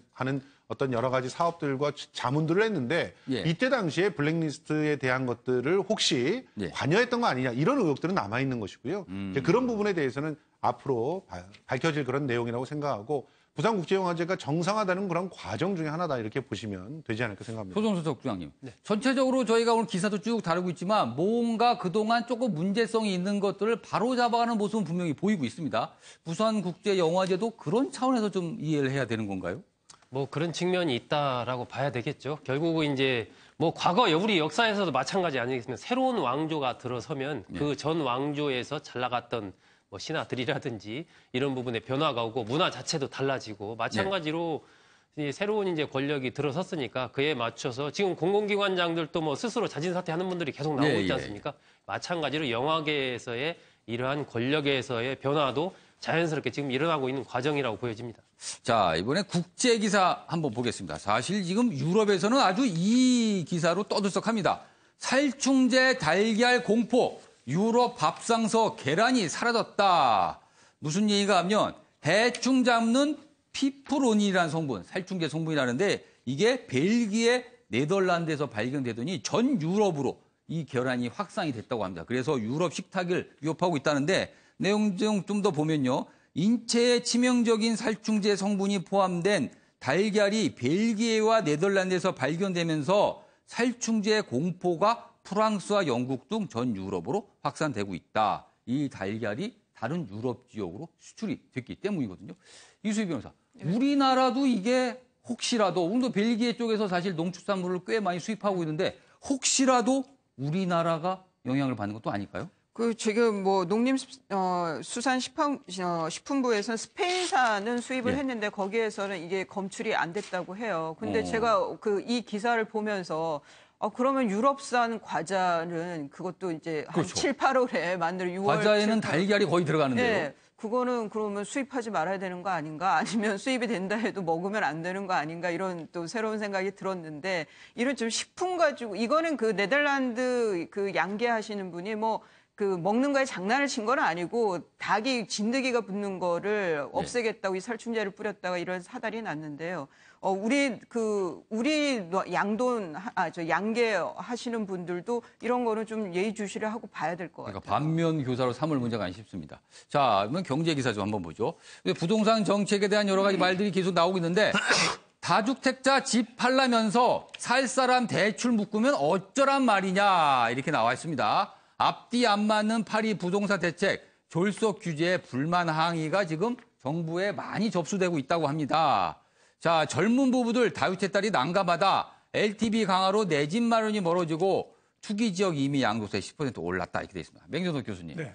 어떤 여러 가지 사업들과 자문들을 했는데 이때 당시에 블랙리스트에 대한 것들을 혹시 관여했던 거 아니냐 이런 의혹들은 남아있는 것이고요. 그런 부분에 대해서는 앞으로 밝혀질 그런 내용이라고 생각하고 부산국제영화제가 정상화되는 그런 과정 중에 하나다 이렇게 보시면 되지 않을까 생각합니다. 소정수 적부장님. 전체적으로 저희가 오늘 기사도 쭉 다루고 있지만 뭔가 그동안 조금 문제성이 있는 것들을 바로잡아가는 모습은 분명히 보이고 있습니다. 부산국제영화제도 그런 차원에서 좀 이해를 해야 되는 건가요? 뭐 그런 측면이 있다라고 봐야 되겠죠. 결국은 이제 뭐 과거 우리 역사에서도 마찬가지 아니겠습니까? 새로운 왕조가 들어서면 그 전 왕조에서 잘 나갔던 뭐 신하들이라든지 이런 부분에 변화가 오고 문화 자체도 달라지고 마찬가지로 이 새로운 이제 권력이 들어섰으니까 그에 맞춰서 지금 공공기관장들도 뭐 스스로 자진 사퇴하는 분들이 계속 나오고 있지 않습니까? 마찬가지로 영화계에서의 이러한 권력에서의 변화도 자연스럽게 지금 일어나고 있는 과정이라고 보여집니다. 자, 이번에 국제 기사 한번 보겠습니다. 사실 지금 유럽에서는 아주 이 기사로 떠들썩합니다. 살충제 달걀 공포. 유럽 밥상서 계란이 사라졌다. 무슨 얘기가 하면 대충 잡는 피프로닌이라는 성분, 살충제 성분이라는데 이게 벨기에, 네덜란드에서 발견되더니 전 유럽으로 이 계란이 확산이 됐다고 합니다. 그래서 유럽 식탁을 위협하고 있다는데 내용 좀 더 보면요. 인체에 치명적인 살충제 성분이 포함된 달걀이 벨기에와 네덜란드에서 발견되면서 살충제 공포가 프랑스와 영국 등 전 유럽으로 확산되고 있다. 이 달걀이 다른 유럽 지역으로 수출이 됐기 때문이거든요. 이수희 변호사, 우리나라도 이게 혹시라도 오늘도 벨기에 쪽에서 사실 농축산물을 꽤 많이 수입하고 있는데 혹시라도 우리나라가 영향을 받는 것도 아닐까요? 그 지금 뭐 농림수산식품부에서는 스페인산은 수입을 했는데 거기에서는 이게 검출이 안 됐다고 해요. 근데 제가 이 기사를 보면서 그러면 유럽산 과자는 그것도 이제 한 그렇죠. 7, 8월에 만들 6월 과자에는 7, 8월. 달걀이 거의 들어가는데요. 네. 그거는 그러면 수입하지 말아야 되는 거 아닌가? 아니면 수입이 된다 해도 먹으면 안 되는 거 아닌가? 이런 또 새로운 생각이 들었는데 이런 좀 식품 가지고 이거는 그 네덜란드 그 양계하시는 분이 뭐 그 먹는 거에 장난을 친 건 아니고 닭이 진드기가 붙는 거를 없애겠다고 이 살충제를 뿌렸다가 이런 사달이 났는데요. 우리 양계 하시는 분들도 이런 거는 좀 예의주시를 하고 봐야 될 것 같아요. 그러니까 반면 교사로 삼을 문제가 아니 싶습니다. 자, 그러면 경제 기사 좀 한번 보죠. 부동산 정책에 대한 여러 가지 말들이 계속 나오고 있는데 다주택자 집 팔라면서 살 사람 대출 묶으면 어쩌란 말이냐 이렇게 나와 있습니다. 앞뒤 안 맞는 파리 부동산 대책 졸속 규제에 불만 항의가 지금 정부에 많이 접수되고 있다고 합니다. 자, 젊은 부부들 다주택자리 난감하다. LTV 강화로 내 집 마련이 멀어지고 투기 지역 이미 양도세 10% 올랐다 이렇게 돼 있습니다. 맹정석 교수님. 네.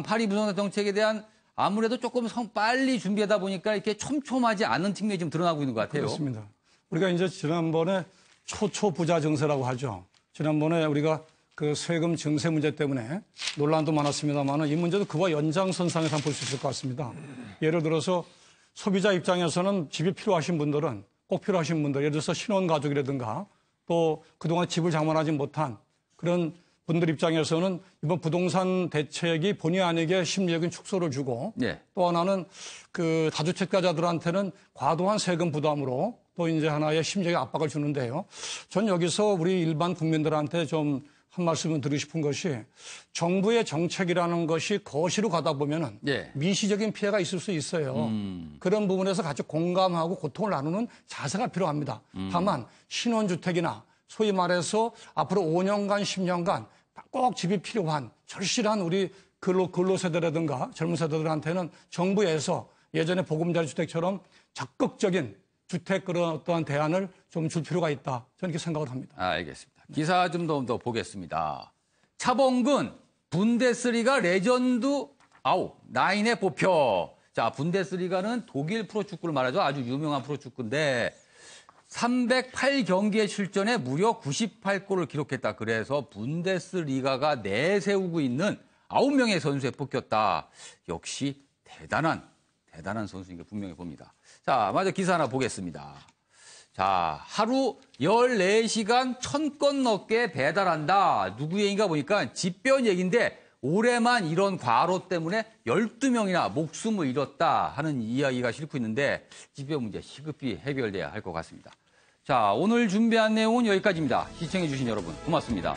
파리 부동산 정책에 대한 아무래도 조금 빨리 준비하다 보니까 이렇게 촘촘하지 않은 측면이 좀 드러나고 있는 것 같아요. 그렇습니다. 우리가 이제 지난번에 초초부자 증세라고 하죠. 지난번에 우리가 그 세금 증세 문제 때문에 논란도 많았습니다만 이 문제도 그와 연장선상에서 볼 수 있을 것 같습니다. 예를 들어서 소비자 입장에서는 집이 필요하신 분들은 꼭 필요하신 분들, 예를 들어서 신혼가족이라든가 또 그동안 집을 장만하지 못한 그런 분들 입장에서는 이번 부동산 대책이 본의 아니게 심리적인 축소를 주고 또 하나는 그 다주택자들한테는 과도한 세금 부담으로 또 이제 하나의 심리적인 압박을 주는데요. 전 여기서 우리 일반 국민들한테 좀 한 말씀을 드리고 싶은 것이 정부의 정책이라는 것이 거시로 가다 보면은 미시적인 피해가 있을 수 있어요. 그런 부분에서 같이 공감하고 고통을 나누는 자세가 필요합니다. 다만 신혼주택이나 소위 말해서 앞으로 5년간 10년간 꼭 집이 필요한 절실한 우리 근로세대라든가 젊은 세대들한테는 정부에서 예전에 보금자리 주택처럼 적극적인 주택 그런 어떠한 대안을 좀 줄 필요가 있다. 저는 이렇게 생각을 합니다. 알겠습니다. 기사 좀 더 보겠습니다. 차범근 분데스리가 레전드 9에 뽑혀. 자, 분데스리가는 독일 프로축구를 말하죠. 아주 유명한 프로축구인데 308경기에 출전해 무려 98골을 기록했다. 그래서 분데스리가가 내세우고 있는 9명의 선수에 뽑혔다. 역시 대단한 선수인 게 분명히 봅니다. 자, 먼저 기사 하나 보겠습니다. 자, 하루 14시간 1000건 넘게 배달한다. 누구 얘기인가 보니까 집변 얘기인데 올해만 이런 과로 때문에 12명이나 목숨을 잃었다 하는 이야기가 싣고 있는데 집변 문제 시급히 해결돼야 할 것 같습니다. 자, 오늘 준비한 내용은 여기까지입니다. 시청해주신 여러분 고맙습니다.